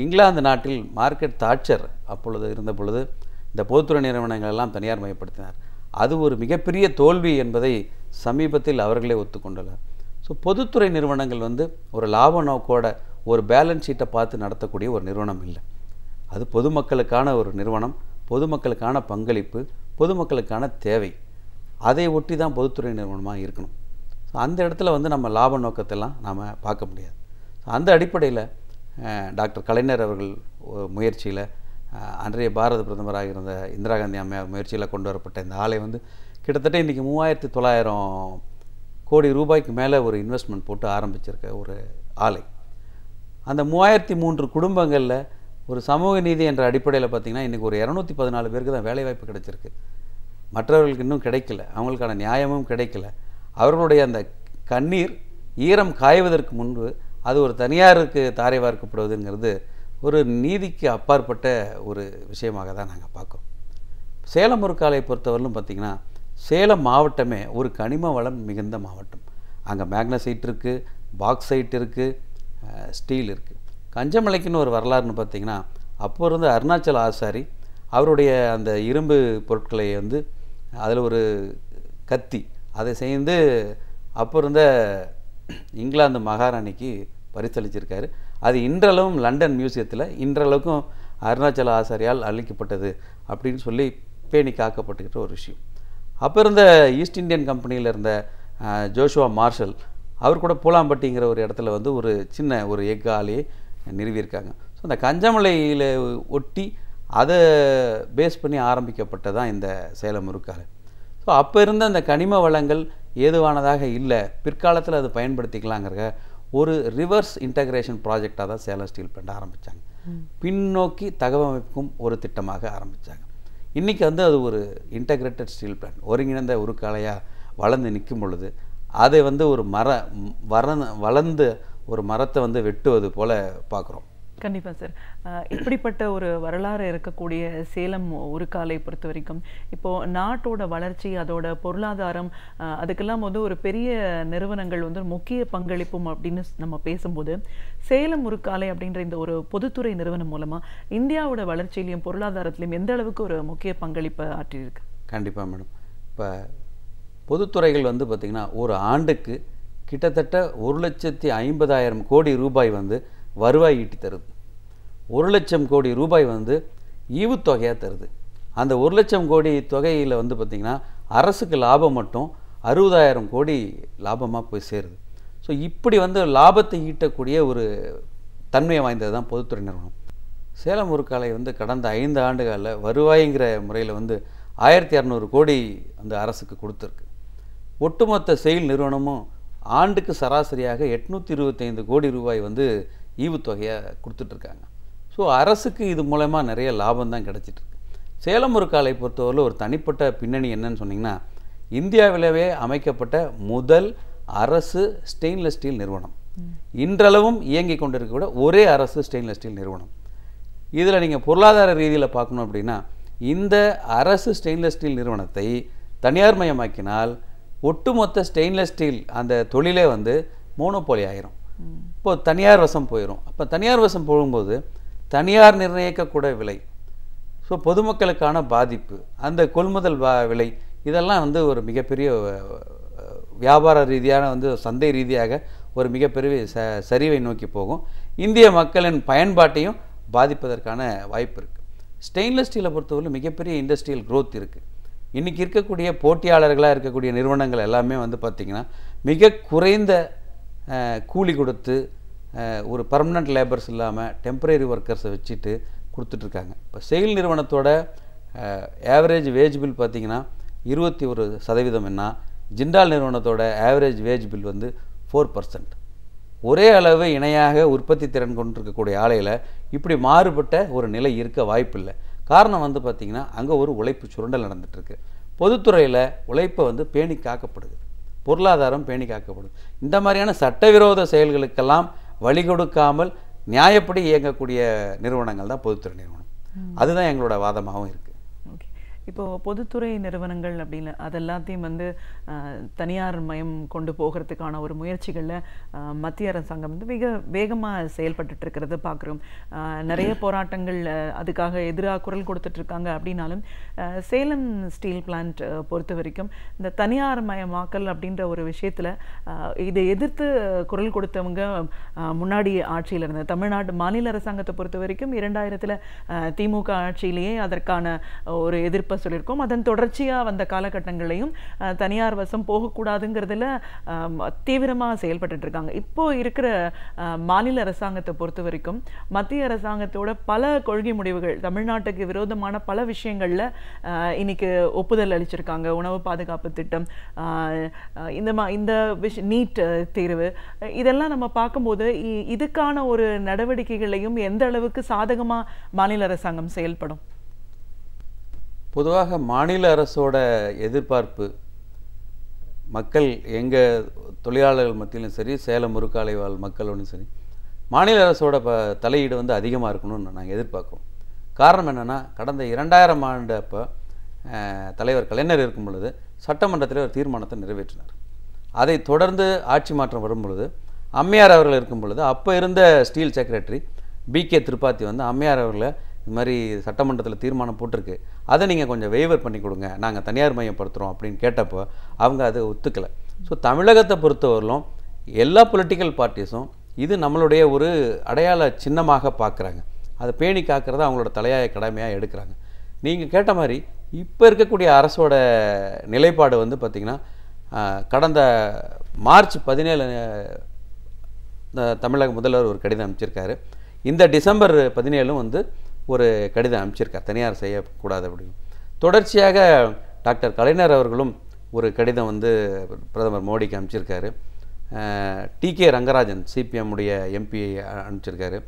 இங்கிலாந்து நாட்டில் மார்க்கெட் தாட்சர் அப்பொழுது இருந்த பொழுது இந்த பொதுத்துறை நிறுவனங்கள் எல்லாம் தனியார் மயப்படுத்தினார். அது ஒரு மிகப்பெரிய தோல்வி என்பதை சமீபத்தில் அவர்களே ஒத்துக்கொண்டுள்ளார். ஸோ பொதுத்துறை நிறுவனங்கள் வந்து ஒரு லாப நோக்கோட ஒரு பேலன்ஸ் ஷீட்டை பார்த்து நடத்தக்கூடிய ஒரு நிறுவனம் இல்லை. அது பொதுமக்களுக்கான ஒரு நிறுவனம், பொதுமக்களுக்கான பங்களிப்பு, பொதுமக்களுக்கான தேவை, அதை ஒட்டி தான் பொதுத்துறை நிறுவனமாக இருக்கணும். ஸோ அந்த இடத்துல வந்து நம்ம லாப நோக்கத்தெல்லாம் நாம் பார்க்க முடியாது. அந்த அடிப்படையில் டாக்டர் கலைஞர் அவர்கள் முயற்சியில், அன்றைய பாரத பிரதமராக இருந்த இந்திரா காந்தி அம்மையார் முயற்சியில் கொண்டு வரப்பட்ட இந்த ஆலை வந்து கிட்டத்தட்ட இன்றைக்கி 3900 கோடி ரூபாய்க்கு மேலே ஒரு இன்வெஸ்ட்மெண்ட் போட்டு ஆரம்பிச்சிருக்க ஒரு ஆலை. அந்த 3003 குடும்பங்களில் ஒரு சமூக நீதி என்ற அடிப்படையில் பார்த்திங்கன்னா இன்றைக்கி ஒரு 214 பேருக்கு தான் வேலைவாய்ப்பு கிடைச்சிருக்கு. மற்றவர்களுக்கு இன்னும் கிடைக்கல, அவங்களுக்கான நியாயமும் கிடைக்கல. அவர்களுடைய அந்த கண்ணீர் ஈரம் காய்வதற்கு முன்பு அது ஒரு தனியாருக்கு தாரை வார்க்கப்படுவதுங்கிறது ஒரு நீதிக்கு அப்பாற்பட்ட ஒரு விஷயமாக தான் நாங்கள் பார்க்குறோம். சேலம் முருக்காலை பொறுத்தவரையிலும் பார்த்திங்கன்னா சேலம் மாவட்டமே ஒரு கனிம வளம் மிகுந்த மாவட்டம். அங்கே மேக்னசைட் இருக்குது, பாக்சைட் இருக்குது, ஸ்டீல் இருக்குது. கஞ்சமலைக்குன்னு ஒரு வரலாறுன்னு பார்த்திங்கன்னா அப்போ இருந்த அருணாச்சல ஆசாரி அவருடைய அந்த இரும்பு பொருட்களை வந்து அதில் ஒரு கத்தி அதை செய்து அப்போ இருந்த இங்கிலாந்து மகாராணிக்கு பரிசளிச்சிருக்காரு. அது இன்றளவும் லண்டன் மியூசியத்தில் இன்றளவுக்கும் அருணாச்சல ஆசாரியால் அளிக்கப்பட்டது அப்படின்னு சொல்லி பேணி காக்கப்பட்டுக்கிட்ட ஒரு விஷயம். அப்போ இருந்த ஈஸ்ட் இந்தியன் கம்பெனியில் இருந்த ஜோஷுவா மார்ஷல் அவர் கூட பூலாம்பட்டிங்கிற ஒரு இடத்துல வந்து ஒரு சின்ன ஒரு எஃகு ஆலையை நிறுவியிருக்காங்க. ஸோ அந்த கஞ்சமலையில் ஒட்டி அதை பேஸ் பண்ணி ஆரம்பிக்கப்பட்டதான் இந்த சேலம் முருக்காலை. ஸோ அப்போ இருந்த அந்த கனிம வளங்கள் ஏதுவானதாக இல்லை, பிற்காலத்தில் அது பயன்படுத்திக்கலாங்கிற ஒரு ரிவர்ஸ் இன்டகிரேஷன் ப்ராஜெக்டாக தான் சேலம் ஸ்டீல் பிளான்ட் ஆரம்பித்தாங்க. பின்னோக்கி தகவமைப்புக்கும் ஒரு திட்டமாக ஆரம்பித்தாங்க. இன்றைக்கி வந்து அது ஒரு இன்டகிரேட்டட் ஸ்டீல் பிளான்ட் ஒருங்கிணைந்த உருக்காலையாக வளர்ந்து நிற்கும் பொழுது அதை வந்து ஒரு வளர்ந்து ஒரு மரத்தை வந்து வெட்டுவது போல் பார்க்குறோம். கண்டிப்பாக சார். இப்படிப்பட்ட ஒரு வரலாறு இருக்கக்கூடிய சேலம் உருக்காலை பொறுத்த வரைக்கும் இப்போது நாட்டோட வளர்ச்சி, அதோட பொருளாதாரம், அதுக்கெல்லாம் வந்து ஒரு பெரிய நிறுவனங்கள் வந்து முக்கிய பங்களிப்பும் அப்படின்னு நம்ம பேசும்போது சேலம் உருக்காலை அப்படின்ற இந்த ஒரு பொதுத்துறை நிறுவனம் மூலமாக இந்தியாவோட வளர்ச்சியிலையும் பொருளாதாரத்திலையும் எந்த அளவுக்கு ஒரு முக்கிய பங்களிப்பை ஆற்றியிருக்கு? கண்டிப்பாக மேடம். இப்போ பொதுத்துறைகள் வந்து பார்த்திங்கன்னா ஒரு ஆண்டுக்கு கிட்டத்தட்ட 1,50,000 கோடி ரூபாய் வந்து வருவாய் ஈட்டி தருது. 1,00,000 கோடி ரூபாய் வந்து ஈவுத்தொகையாக தருது. அந்த 1,00,000 கோடி தொகையில் வந்து பார்த்திங்கன்னா அரசுக்கு லாபம் மட்டும் 60,000 கோடி லாபமாக போய் சேருது. ஸோ இப்படி வந்து லாபத்தை ஈட்டக்கூடிய ஒரு தன்மையை வாய்ந்தது தான் பொதுத்துறை நிறுவனம். சேலம் உருக்காலை வந்து கடந்த 5 ஆண்டுகளில் வருவாய்ங்கிற முறையில் வந்து 1,200 கோடி அந்த அரசுக்கு கொடுத்துருக்கு. ஒட்டுமொத்த செயல் நிறுவனமும் ஆண்டுக்கு சராசரியாக 825 கோடி ரூபாய் வந்து ஈவுத்தொகையாக கொடுத்துட்ருக்காங்க. ஸோ அரசுக்கு இது மூலமா நிறைய லாபம் தான் கிடச்சிட்ருக்கு. சேலம் உருக்காலை பொறுத்தவரையில் ஒரு தனிப்பட்ட பின்னணி என்னன்னு சொன்னிங்கன்னா, இந்தியாவிலவே அமைக்கப்பட்ட முதல் அரசு ஸ்டெயின்லெஸ் ஸ்டீல் நிறுவனம். இன்றளவும் இயங்கி கொண்டிருக்கக்கூட ஒரே அரசு ஸ்டெயின்லெஸ் ஸ்டீல் நிறுவனம். இதில் நீங்கள் பொருளாதார ரீதியில் பார்க்கணும் அப்படின்னா, இந்த அரசு ஸ்டெயின்லெஸ் ஸ்டீல் நிறுவனத்தை தனியார் மயமாக்கினால் ஒட்டுமொத்த ஸ்டெயின்லெஸ் ஸ்டீல் அந்த தொழிலே வந்து மோனோபோலி ஆயிரும். இப்போது தனியார் வசம் போயிடும். அப்போ தனியார் வசம் போகும்போது தனியார் நிர்ணயிக்கக்கூட விலை, ஸோ பொதுமக்களுக்கான பாதிப்பு, அந்த கொள்முதல் விலை, இதெல்லாம் வந்து ஒரு மிகப்பெரிய வியாபார ரீதியான வந்து சந்தை ரீதியாக ஒரு மிகப்பெரிய சரிவை நோக்கி போகும். இந்திய மக்களின் பயன்பாட்டையும் பாதிப்பதற்கான வாய்ப்பு இருக்குது. ஸ்டெயின்லெஸ் ஸ்டீலை பொறுத்தவரை மிகப்பெரிய இண்டஸ்ட்ரியல் க்ரோத் இருக்குது. இன்றைக்கி இருக்கக்கூடிய போட்டியாளர்களாக இருக்கக்கூடிய நிறுவனங்கள் எல்லாமே வந்து பார்த்திங்கன்னா மிக குறைந்த கூலி கொடுத்து ஒரு பர்மனண்ட் லேபர்ஸ் இல்லாமல் டெம்பரரி ஒர்க்கர்ஸை வச்சுட்டு கொடுத்துட்ருக்காங்க. இப்போ செயில் நிறுவனத்தோட ஆவரேஜ் வேஜ் பில் பார்த்திங்கன்னா 21% என்ன, ஜிண்டால் நிறுவனத்தோட ஆவரேஜ் வேஜ் பில் வந்து 4%. ஒரே அளவு இணையாக உற்பத்தி திறன் கொண்டிருக்கக்கூடிய ஆலையில் இப்படி மாறுபட்ட ஒரு நிலை இருக்க வாய்ப்பில்லை. காரணம் வந்து பார்த்திங்கன்னா அங்கே ஒரு உழைப்பு சுரண்டல் நடந்துகிட்ருக்கு. பொதுத்துறையில் உழைப்பை வந்து பேணி காக்கப்படுது, பொருளாதாரம் பேணி காக்கப்படுது. இந்த மாதிரியான சட்டவிரோத செயல்களுக்கெல்லாம் வழி கொடுக்காமல் நியாயப்படி இயங்கக்கூடிய நிறுவனங்கள் தான் பொதுத்துறை நிறுவனம். அதுதான் எங்களோட வாதமாகவும் இருக்குது. ஓகே, இப்போது பொதுத்துறை நிறுவனங்கள் அப்படின்னு அதெல்லாத்தையும் வந்து தனியார் மயம் கொண்டு போகிறதுக்கான ஒரு முயற்சிகளில் மத்திய அரசாங்கம் வந்து மிக வேகமாக செயல்பட்டு இருக்கிறத பார்க்குறோம். நிறைய போராட்டங்கள் அதுக்காக எதிராக குரல் கொடுத்துட்ருக்காங்க. அப்படின்னாலும் சேலம் ஸ்டீல் பிளான்ட் பொறுத்த வரைக்கும் இந்த தனியார் மயமாக்கல் அப்படின்ற ஒரு விஷயத்தில் இதை எதிர்த்து குரல் கொடுத்தவங்க முன்னாடி ஆட்சியில் இருந்த தமிழ்நாடு மாநில அரசாங்கத்தை பொறுத்த வரைக்கும் 2000 திமுக ஆட்சியிலேயே அதற்கான ஒரு எதிர்ப்பை சொல்லியிருக்கோம். அதன் தொடர்ச்சியாக வந்த காலகட்டங்களையும் தனியார் வசம் போகக்கூடாதுங்கிறதுல தீவிரமாக செயல்பட்டு இருக்காங்க. இப்போ இருக்கிற மாநில அரசாங்கத்தை பொறுத்த வரைக்கும் மத்திய அரசாங்கத்தோட பல கொள்கை முடிவுகள் தமிழ்நாட்டுக்கு விரோதமான பல விஷயங்கள்ல இன்னைக்கு ஒப்புதல் அளிச்சிருக்காங்க. உணவு பாதுகாப்பு திட்டம், இந்த நீட் தேர்வு, இதெல்லாம் நம்ம பார்க்கும்போது இதுக்கான ஒரு நடவடிக்கைகளையும் எந்த அளவுக்கு சாதகமா மாநில அரசாங்கம் செயல்படும்? பொதுவாக மாநில அரசோட எதிர்பார்ப்பு மக்கள் எங்கள் தொழிலாளர்கள் மத்தியிலும் சரி, சேலம் முருக்காலை வாழ் மக்களோடும் சரி, மாநில அரசோட தலையீடு வந்து அதிகமாக இருக்கணும்னு நாங்கள் எதிர்பார்க்குறோம். காரணம் என்னென்னா, கடந்த 2000 ஆண்டு அப்போ தலைவர் கலைஞர் இருக்கும் பொழுது சட்டமன்றத்தில் ஒரு தீர்மானத்தை நிறைவேற்றினார். அதை தொடர்ந்து ஆட்சி மாற்றம் வரும் பொழுது அம்மையார் அவர்கள் இருக்கும் பொழுது அப்போ இருந்த ஸ்டீல் செக்ரட்டரி BK திரிபாதி வந்து அம்மையார் அவர்களை இது மாதிரி சட்டமன்றத்தில் தீர்மானம் போட்டிருக்கு, அதை நீங்கள் கொஞ்சம் வெய்வர் பண்ணி கொடுங்க, நாங்கள் தனியார் மையப்படுத்துகிறோம் அப்படின்னு கேட்டப்போ அவங்க அதை ஒத்துக்கலை. ஸோ தமிழகத்தை பொறுத்தவரையிலும் எல்லா பொலிட்டிக்கல் பார்ட்டிஸும் இது நம்மளுடைய ஒரு அடையாள சின்னமாக பார்க்குறாங்க. அதை பேணி காக்கிறத அவங்களோட தலையாய கடமையாக எடுக்கிறாங்க. நீங்கள் கேட்ட மாதிரி இப்போ இருக்கக்கூடிய அரசோட நிலைப்பாடு வந்து பார்த்திங்கன்னா, கடந்த மார்ச் 17 தமிழக முதல்வர் ஒரு கடிதம் அனுப்பிச்சிருக்காரு. இந்த டிசம்பர் 17 வந்து ஒரு கடிதம் அனுப்பிச்சிருக்கார், தனியார் செய்யக்கூடாது அப்படின்னு. தொடர்ச்சியாக டாக்டர் கலைஞர் அவர்களும் ஒரு கடிதம் வந்து பிரதமர் மோடிக்கு அனுப்பிச்சிருக்காரு. TK ரங்கராஜன் CPM உடைய MP அனுப்பிச்சிருக்காரு.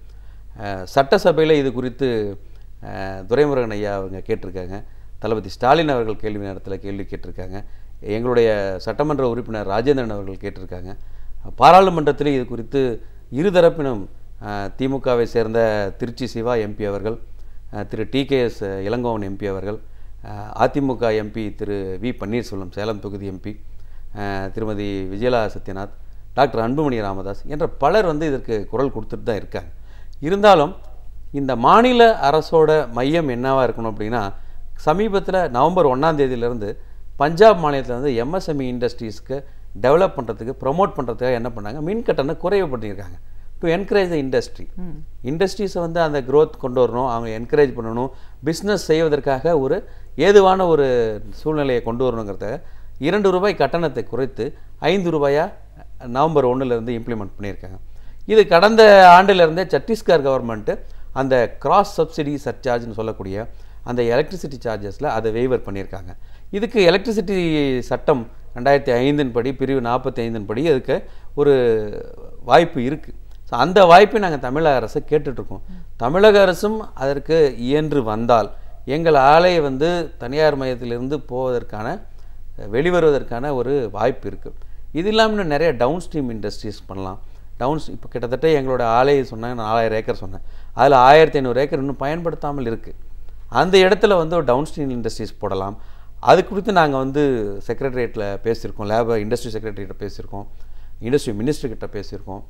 சட்டசபையில் இது குறித்து துரைமுருகன் ஐயா அவங்க கேட்டிருக்காங்க. தளபதி ஸ்டாலின் அவர்கள் கேள்வி நேரத்தில் கேள்வி கேட்டிருக்காங்க. எங்களுடைய சட்டமன்ற உறுப்பினர் ராஜேந்திரன் அவர்கள் கேட்டிருக்காங்க. பாராளுமன்றத்தில் இது குறித்து இருதரப்பினும் திமுகவை சேர்ந்த திருச்சி சிவா MP அவர்கள், திரு TKS இளங்கோவன் MP அவர்கள், அதிமுக MP திரு V பன்னீர்செல்வம் சேலம் தொகுதி MP, திருமதி விஜயலா சத்யநாத், டாக்டர் அன்புமணி ராமதாஸ் என்ற பலர் வந்து இதற்கு குரல் கொடுத்துட்டு தான் இருக்காங்க. இருந்தாலும் இந்த மாநில அரசோட மையம் என்னவாக இருக்கணும் அப்படின்னா, சமீபத்தில் நவம்பர் 1ஆம் தேதியிலேருந்து பஞ்சாப் மாநிலத்தில் வந்து MSME இண்டஸ்ட்ரீஸ்க்கு டெவலப் பண்ணுறதுக்கு ப்ரொமோட் பண்ணுறதுக்காக என்ன பண்ணாங்க, மின் கட்டணம் குறைவு பண்ணியிருக்காங்க. டு என்கரேஜ் த இண்டஸ்ட்ரீஸை வந்து அந்த க்ரோத் கொண்டு வரணும், அவங்க என்கரேஜ் பண்ணணும், பிஸ்னஸ் செய்வதற்காக ஒரு ஏதுவான ஒரு சூழ்நிலையை கொண்டு வரணுங்கிறதுக்காக ₹2 கட்டணத்தை குறைத்து ₹5 நவம்பர் 1 இம்ப்ளிமெண்ட் பண்ணியிருக்காங்க. இது கடந்த ஆண்டிலிருந்தே சத்தீஸ்கர் கவர்மெண்ட்டு அந்த கிராஸ் சப்சிடி சர்சார்ஜ்னு சொல்லக்கூடிய அந்த எலக்ட்ரிசிட்டி சார்ஜஸில் அதை வெய்வர் பண்ணியிருக்காங்க. இதுக்கு எலக்ட்ரிசிட்டி சட்டம் 2005 படி பிரிவு 45 படி அதுக்கு ஒரு வாய்ப்பு இருக்குது. ஸோ அந்த வாய்ப்பை நாங்கள் தமிழக அரசு கேட்டுட்ருக்கோம். தமிழக அரசும் அதற்கு இயன்று வந்தால் எங்கள் ஆலை வந்து தனியார் மையத்திலிருந்து போவதற்கான வெளிவருவதற்கான ஒரு வாய்ப்பு இருக்குது. இது இல்லாமல் இன்னும் நிறைய டவுன் ஸ்ட்ரீம் இண்டஸ்ட்ரீஸ் பண்ணலாம். இப்போ கிட்டத்தட்ட எங்களோட ஆலை சொன்னாங்க, 4000 ஏக்கர் சொன்னேன், அதில் 1500 ஏக்கர் இன்னும் பயன்படுத்தாமல் இருக்குது. அந்த இடத்துல வந்து ஒரு டவுன் ஸ்ட்ரீம் இண்டஸ்ட்ரீஸ் போடலாம். அது குறித்து நாங்கள் வந்து செக்ரட்டரியேட்டில் பேசியிருக்கோம், லேபர் இண்டஸ்ட்ரி செக்ரட்டரிகிட்ட பேசியிருக்கோம், இண்டஸ்ட்ரி மினிஸ்டர்கிட்ட பேசியிருக்கோம்.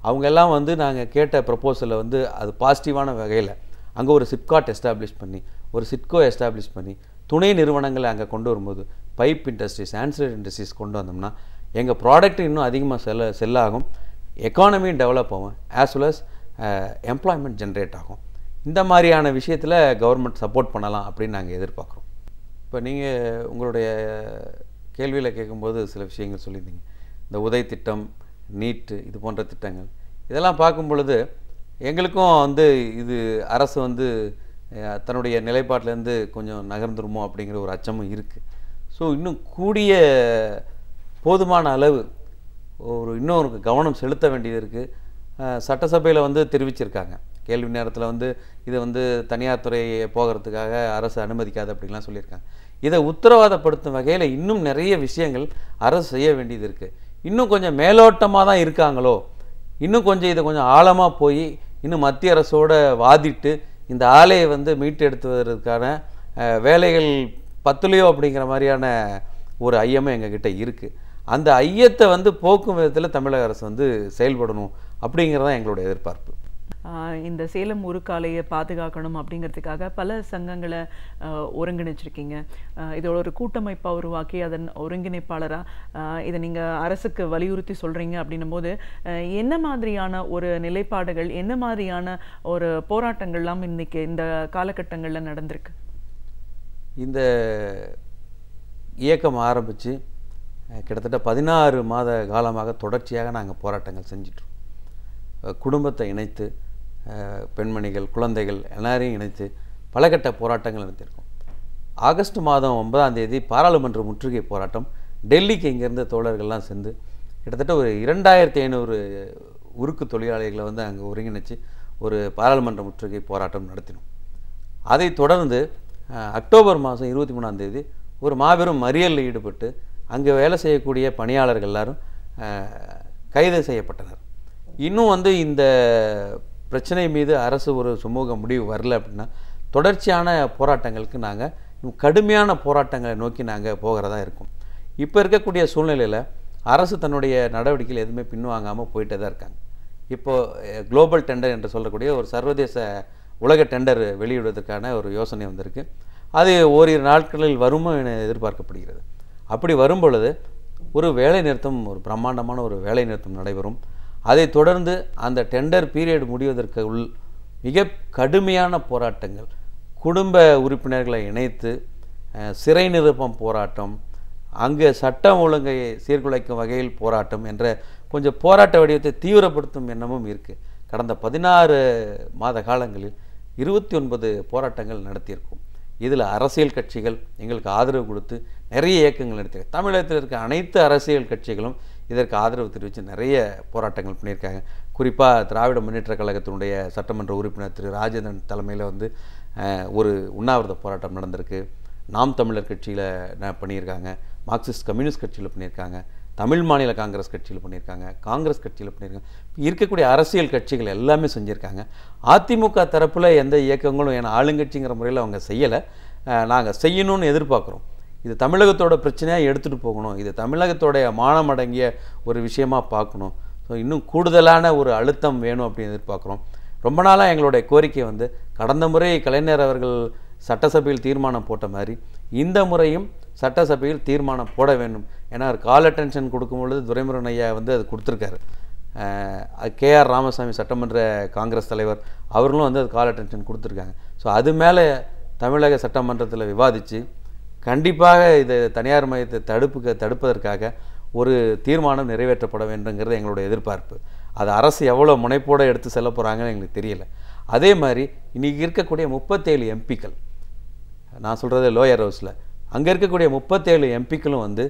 அவங்க எல்லாம் வந்து நாங்கள் கேட்ட ப்ரப்போசலில் வந்து அது பாசிட்டிவான வகையில் அங்கே ஒரு சிப்காட் எஸ்டாப்ளிஷ் பண்ணி ஒரு சிட்கோ எஸ்டாப்ளிஷ் பண்ணி துணை நிறுவனங்களை அங்கே கொண்டு வரும்போது பைப் இண்டஸ்ட்ரீஸ், ஆன்சிலரி இண்டஸ்ட்ரீஸ் கொண்டு வந்தோம்னா எங்கள் ப்ராடக்ட் இன்னும் அதிகமாக செல்லாகும், எக்கானமியும் டெவலப் ஆகும், as well as employment generate ஆகும். இந்த மாதிரியான விஷயத்தில் கவர்மெண்ட் சப்போர்ட் பண்ணலாம் அப்படின்னு நாங்கள் எதிர்பார்க்குறோம். இப்போ நீங்கள் உங்களுடைய கேள்வியில் கேட்கும்போது சில விஷயங்கள் சொல்லியிருந்தீங்க. இந்த உதய் திட்டம், நீட்டு, இது போன்ற திட்டங்கள் இதெல்லாம் பார்க்கும் பொழுது எங்களுக்கும் வந்து இது அரசு வந்து தன்னுடைய நிலைப்பாட்டிலேருந்து கொஞ்சம் நகர்ந்துருமோ அப்படிங்கிற ஒரு அச்சமும் இருக்குது. ஸோ இன்னும் கூடிய போதுமான அளவு இன்னும் கவனம் செலுத்த வேண்டியது இருக்குது. சட்டசபையில் வந்து தெரிவிச்சிருக்காங்க, கேள்வி நேரத்தில் வந்து இதை வந்து தனியார் துறையை போகிறதுக்காக அரசு அனுமதிக்காது அப்படின்லாம் சொல்லியிருக்காங்க. இதை உத்தரவாதப்படுத்தும் வகையில் இன்னும் நிறைய விஷயங்கள் அரசு செய்ய வேண்டியது இருக்குது. இன்னும் கொஞ்சம் மேலோட்டமாக தான் இருக்காங்களோ, இன்னும் கொஞ்சம் இதை கொஞ்சம் ஆழமாக போய் இன்னும் மத்திய அரசோட வாதிட்டு இந்த ஆலையை வந்து மீட்டெடுத்துவதற்கான வேலைகள் பத்துலையோ அப்படிங்கிற மாதிரியான ஒரு ஐயமும் எங்ககிட்ட இருக்குது. அந்த ஐயத்தை வந்து போக்கும் விதத்தில் தமிழக அரசு வந்து செயல்படணும் அப்படிங்கிறதான் எங்களுடைய எதிர்பார்ப்பு. இந்த சேலம் உருக்காலையை பாதுகாக்கணும் அப்படிங்கிறதுக்காக பல சங்கங்களை ஒருங்கிணைச்சிருக்கீங்க. இதோட ஒரு கூட்டமைப்பாக உருவாக்கி அதன் ஒருங்கிணைப்பாளராக இதை நீங்கள் அரசுக்கு வலியுறுத்தி சொல்கிறீங்க அப்படின்னும் போது என்ன மாதிரியான ஒரு நிலைப்பாடுகள், என்ன மாதிரியான ஒரு போராட்டங்கள்லாம் இன்னைக்கு இந்த காலகட்டங்களில் நடந்திருக்கு? இந்த இயக்கம் ஆரம்பித்து கிட்டத்தட்ட 16 மாத காலமாக தொடர்ச்சியாக நாங்கள் போராட்டங்கள் செஞ்சிட்ருக்கோம். குடும்பத்தை இணைத்து, பெண்மணிகள், குழந்தைகள் எல்லாரையும் இணைத்து பல கட்ட போராட்டங்கள் நடத்தியிருக்கோம். ஆகஸ்ட் மாதம் 9ஆம் தேதி பாராளுமன்ற முற்றுகை போராட்டம் டெல்லிக்கு இங்கேருந்து தோழர்கள்லாம் சேர்ந்து கிட்டத்தட்ட ஒரு 2500 உருக்கு தொழிலாளிகளை வந்து அங்கே ஒருங்கிணைச்சு ஒரு பாராளுமன்ற முற்றுகை போராட்டம் நடத்தினோம். அதை தொடர்ந்து அக்டோபர் மாதம் 23ஆம் தேதி ஒரு மாபெரும் மறியலில் ஈடுபட்டு அங்கே வேலை செய்யக்கூடிய பணியாளர்கள் எல்லாரும் கைது செய்யப்பட்டனர். இன்னும் வந்து இந்த பிரச்சனை மீது அரசு ஒரு சுமூக முடிவு வரல அப்படின்னா தொடர்ச்சியான போராட்டங்களுக்கு நாங்கள் கடுமையான போராட்டங்களை நோக்கி நாங்கள் போகிறதா இருக்கும். இப்போ இருக்கக்கூடிய சூழ்நிலையில் அரசு தன்னுடைய நடவடிக்கைகள் எதுவுமே பின்வாங்காமல் போயிட்டே தான் இருக்காங்க. இப்போது குளோபல் டெண்டர் என்று சொல்லக்கூடிய ஒரு சர்வதேச உலக டெண்டர் வெளியிடுவதற்கான ஒரு யோசனை வந்திருக்கு. அது ஓரிரு நாட்களில் வருமோ என எதிர்பார்க்கப்படுகிறது. அப்படி வரும்பொழுது ஒரு வேலை நிறுத்தம், ஒரு பிரம்மாண்டமான ஒரு வேலை நிறுத்தம் நடைபெறும். அதை தொடர்ந்து அந்த டெண்டர் பீரியட் முடிவதற்கு மிக கடுமையான போராட்டங்கள், குடும்ப உறுப்பினர்களை இணைத்து சிறை நிரப்பம் போராட்டம், அங்கே சட்டம் ஒழுங்கை சீர்குலைக்கும் வகையில் போராட்டம் என்ற கொஞ்சம் போராட்ட வடிவத்தை தீவிரப்படுத்தும் எண்ணமும் இருக்குது. கடந்த 16 மாத காலங்களில் 29 போராட்டங்கள் நடத்தியிருக்கோம். இதில் அரசியல் கட்சிகள் எங்களுக்கு ஆதரவு கொடுத்து நிறைய இயக்கங்கள் நடத்தியிருக்காங்க. தமிழகத்தில் இருக்க அனைத்து அரசியல் கட்சிகளும் இதற்கு ஆதரவு தெரிவித்து நிறைய போராட்டங்கள் பண்ணியிருக்காங்க. குறிப்பாக திராவிட முன்னேற்ற கழகத்தினுடைய சட்டமன்ற உறுப்பினர் திரு ராஜேந்திரன் தலைமையில் வந்து ஒரு உண்ணாவிரத போராட்டம் நடந்திருக்கு. நாம் தமிழர் கட்சியில் பண்ணியிருக்காங்க, மார்க்சிஸ்ட் கம்யூனிஸ்ட் கட்சியில் பண்ணியிருக்காங்க, தமிழ் மாநில காங்கிரஸ் கட்சியில் பண்ணியிருக்காங்க, காங்கிரஸ் கட்சியில் பண்ணியிருக்காங்க. இருக்கக்கூடிய அரசியல் கட்சிகள் எல்லாமே செஞ்சுருக்காங்க. அதிமுக தரப்பில் எந்த இயக்கங்களும் ஏன்னா ஆளுங்கட்சிங்கிற முறையில் அவங்க செய்யலை. நாங்கள் செய்யணும்னு எதிர்பார்க்குறோம். இது தமிழகத்தோட பிரச்சனையாக எடுத்துகிட்டு போகணும், இது தமிழகத்தோடைய மானமடங்கிய ஒரு விஷயமாக பார்க்கணும். ஸோ இன்னும் கூடுதலான ஒரு அழுத்தம் வேணும் அப்படின்னு எதிர்பார்க்குறோம். ரொம்ப நாளாக எங்களுடைய கோரிக்கை வந்து கடந்த முறை கலைஞர் அவர்கள் சட்டசபையில் தீர்மானம் போட்ட மாதிரி இந்த முறையும் சட்டசபையில் தீர்மானம் போட வேண்டும். ஏன்னா கால் அட்டென்ஷன் கொடுக்கும் பொழுது துரைமுருகன் ஐயா வந்து அது கொடுத்துருக்காரு. KR ராமசாமி சட்டமன்ற காங்கிரஸ் தலைவர் அவர்களும் வந்து அது கால் அட்டென்ஷன் கொடுத்துருக்காங்க. ஸோ அது மேலே தமிழக சட்டமன்றத்தில் விவாதித்து கண்டிப்பாக இது தனியார் மையத்தை தடுப்பதற்காக ஒரு தீர்மானம் நிறைவேற்றப்பட வேண்டுங்கிறது எங்களுடைய எதிர்பார்ப்பு. அது அரசு எவ்வளோ முனைப்போடு எடுத்து செல்ல போகிறாங்கன்னு எங்களுக்கு தெரியல. அதே மாதிரி இன்றைக்கி இருக்கக்கூடிய 37 எம்பிக்கள், நான் சொல்கிறது லோயர் ஹவுஸில், அங்கே இருக்கக்கூடிய 37 எம்பிக்களும் வந்து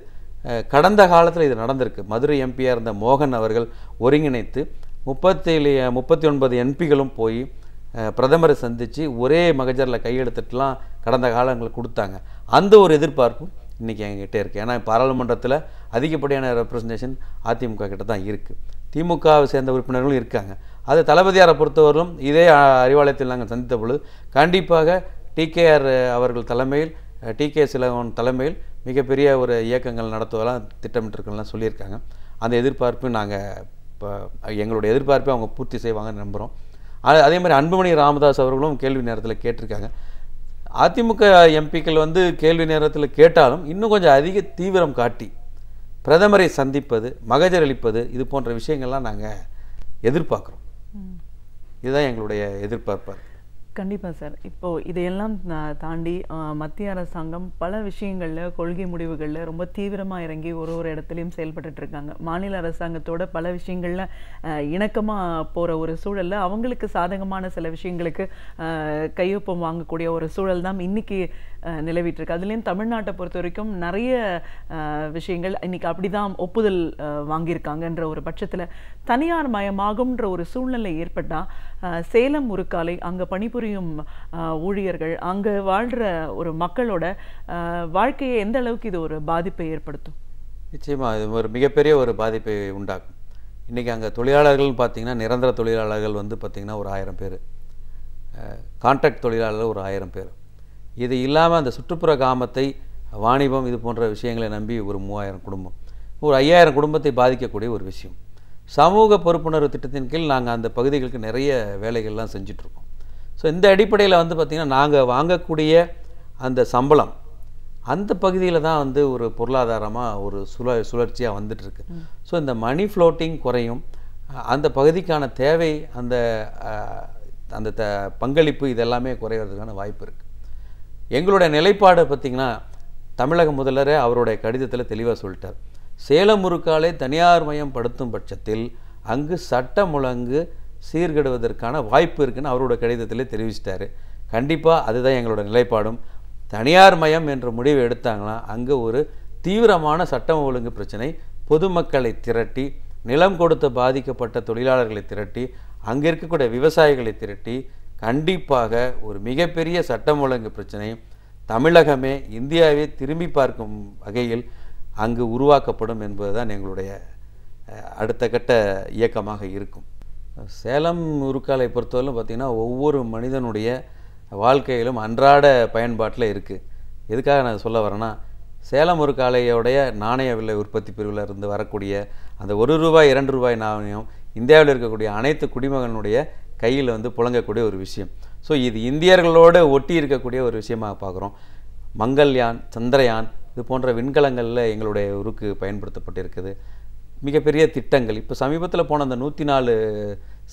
கடந்த காலத்தில் இது நடந்திருக்கு. மதுரை எம்பியாக இருந்த மோகன் அவர்கள் ஒருங்கிணைத்து 39 எம்பிகளும் போய் பிரதமரை சந்தித்து ஒரே மகஜரில் கையெழுத்துட்டுலாம் கடந்த காலங்களில் கொடுத்தாங்க. அந்த ஒரு எதிர்பார்ப்பும் இன்றைக்கி எங்ககிட்ட இருக்குது. ஏன்னா பாராளுமன்றத்தில் அதிகப்படியான ரெப்ரசன்டேஷன் அதிமுக கிட்ட தான் இருக்குது. திமுகவை சேர்ந்த உறுப்பினர்களும் இருக்காங்க. அது தளபதியாரை பொறுத்தவரையிலும் இதே அறிவாலயத்தில் நாங்கள் சந்தித்த பொழுது கண்டிப்பாக TKR அவர்கள் தலைமையில், TK சிலவன் தலைமையில் மிகப்பெரிய ஒரு இயக்கங்கள் நடத்துவதெல்லாம் திட்டமிட்டிருக்கலாம் சொல்லியிருக்காங்க. அந்த எதிர்பார்ப்பு நாங்கள் இப்போ எங்களுடைய எதிர்பார்ப்பை அவங்க பூர்த்தி செய்வாங்கன்னு நம்புகிறோம். அதே மாதிரி அன்புமணி ராமதாஸ் அவர்களும் கேள்வி நேரத்தில் கேட்டிருக்காங்க. அதிமுக எம்பிக்கள் வந்து கேள்வி நேரத்தில் கேட்டாலும் இன்னும் கொஞ்சம் அதிக தீவிரம் காட்டி பிரதமரை சந்திப்பது, மகஜர் அளிப்பது, இது போன்ற விஷயங்கள்லாம் நாங்கள் எதிர்பார்க்குறோம். இதுதான் எங்களுடைய எதிர்பார்ப்பு. கண்டிப்பாக சார். இப்போது இதையெல்லாம் தாண்டி மத்திய அரசாங்கம் பல விஷயங்களில், கொள்கை முடிவுகளில் ரொம்ப தீவிரமாக இறங்கி ஒரு இடத்துலையும் செயல்பட்டுருக்காங்க. மாநில அரசாங்கத்தோட பல விஷயங்களில் இணக்கமாக போகிற ஒரு சூழலில் அவங்களுக்கு சாதகமான சில விஷயங்களுக்கு கையொப்பம் வாங்கக்கூடிய ஒரு சூழல் தான் இன்றைக்கி நிலவிட்டுருக்கு. அதுலேயும் தமிழ்நாட்டை பொறுத்த வரைக்கும் நிறைய விஷயங்கள் இன்றைக்கி அப்படி தான் ஒப்புதல் வாங்கியிருக்காங்கன்ற ஒரு பட்சத்தில் தனியார் மயமாகும்ன்ற ஒரு சூழ்நிலை ஏற்பட்டால் சேலம் உருக்காலை, அங்கே பணிபுரியும் ஊழியர்கள், அங்கே வாழ்கிற ஒரு மக்களோட வாழ்க்கையை எந்த அளவுக்கு இது ஒரு பாதிப்பை ஏற்படுத்தும்? நிச்சயமாக இது ஒரு மிகப்பெரிய ஒரு பாதிப்பை உண்டாக்கும். இன்றைக்கி அங்கே தொழிலாளர்கள்னு பார்த்திங்கன்னா நிரந்தர தொழிலாளர்கள் வந்து பார்த்திங்கன்னா ஒரு 1000 பேர், கான்ட்ராக்ட் தொழிலாளர்கள் ஒரு 1000 பேர். இது இல்லாமல் அந்த சுற்றுப்புற கிராமத்தை வாணிபம் இது போன்ற விஷயங்களை நம்பி ஒரு 3000 குடும்பம், ஒரு 5000 குடும்பத்தை பாதிக்கக்கூடிய ஒரு விஷயம். சமூக பொறுப்புணர்வு திட்டத்தின் கீழ் நாங்கள் அந்த பகுதிகளுக்கு நிறைய வேலைகள்லாம் செஞ்சிட்ருக்கோம். ஸோ இந்த அடிப்படையில் வந்து பார்த்திங்கன்னா நாங்கள் வாங்கக்கூடிய அந்த சம்பளம் அந்த பகுதியில் தான் வந்து ஒரு பொருளாதாரமாக ஒரு சுழற்சியாக வந்துட்டுருக்கு. ஸோ இந்த மணி ஃப்ளோட்டிங் குறையும், அந்த பகுதிக்கான தேவை அந்த அந்த பங்களிப்பு இதெல்லாமே குறைவதற்கான வாய்ப்பு இருக்குது. எங்களுடைய நிலைப்பாடு பார்த்திங்கன்னா தமிழக முதல்வரே அவருடைய கடிதத்தில் தெளிவாக சொல்லிட்டார். சேலம் முறுக்காலை தனியார் மயம் படுத்தும் பட்சத்தில் அங்கு சட்டம் ஒழுங்கு சீர்கெடுவதற்கான வாய்ப்பு இருக்குன்னு அவரோட கடிதத்திலே தெரிவிச்சிட்டாரு. கண்டிப்பாக அதுதான் எங்களோட நிலைப்பாடும். தனியார் மயம் என்ற முடிவு எடுத்தாங்கன்னா அங்கே ஒரு தீவிரமான சட்டம் ஒழுங்கு பிரச்சனை, பொதுமக்களை திரட்டி, நிலம் கொடுத்து பாதிக்கப்பட்ட தொழிலாளர்களை திரட்டி, அங்கே இருக்கக்கூடிய விவசாயிகளை திரட்டி கண்டிப்பாக ஒரு மிகப்பெரிய சட்டம் ஒழுங்கு பிரச்சனை தமிழகமே இந்தியாவே திரும்பி பார்க்கும் வகையில் அங்கு உருவாக்கப்படும் என்பதுதான் எங்களுடைய அடுத்த கட்ட இயக்கமாக இருக்கும். சேலம் உருக்காலை பொறுத்தவரையிலும் பார்த்திங்கன்னா ஒவ்வொரு மனிதனுடைய வாழ்க்கையிலும் அன்றாட பயன்பாட்டில் இருக்குது. எதுக்காக நான் சொல்ல வரேன்னா, சேலம் உருக்காலையோடைய நாணய விலை உற்பத்தி பிரிவில் இருந்து வரக்கூடிய அந்த ₹1 ₹2 நாணயம் இந்தியாவில் இருக்கக்கூடிய அனைத்து குடிமகனுடைய கையில் வந்து புழங்கக்கூடிய ஒரு விஷயம். ஸோ இது இந்தியர்களோடு ஒட்டி இருக்கக்கூடிய ஒரு விஷயமாக பார்க்குறோம். மங்கள்யான், சந்திரயான் இது போன்ற விண்கலங்களில் எங்களுடைய உருக்கு பயன்படுத்தப்பட்டிருக்குது. மிகப்பெரிய திட்டங்கள் இப்போ சமீபத்தில் போன அந்த 104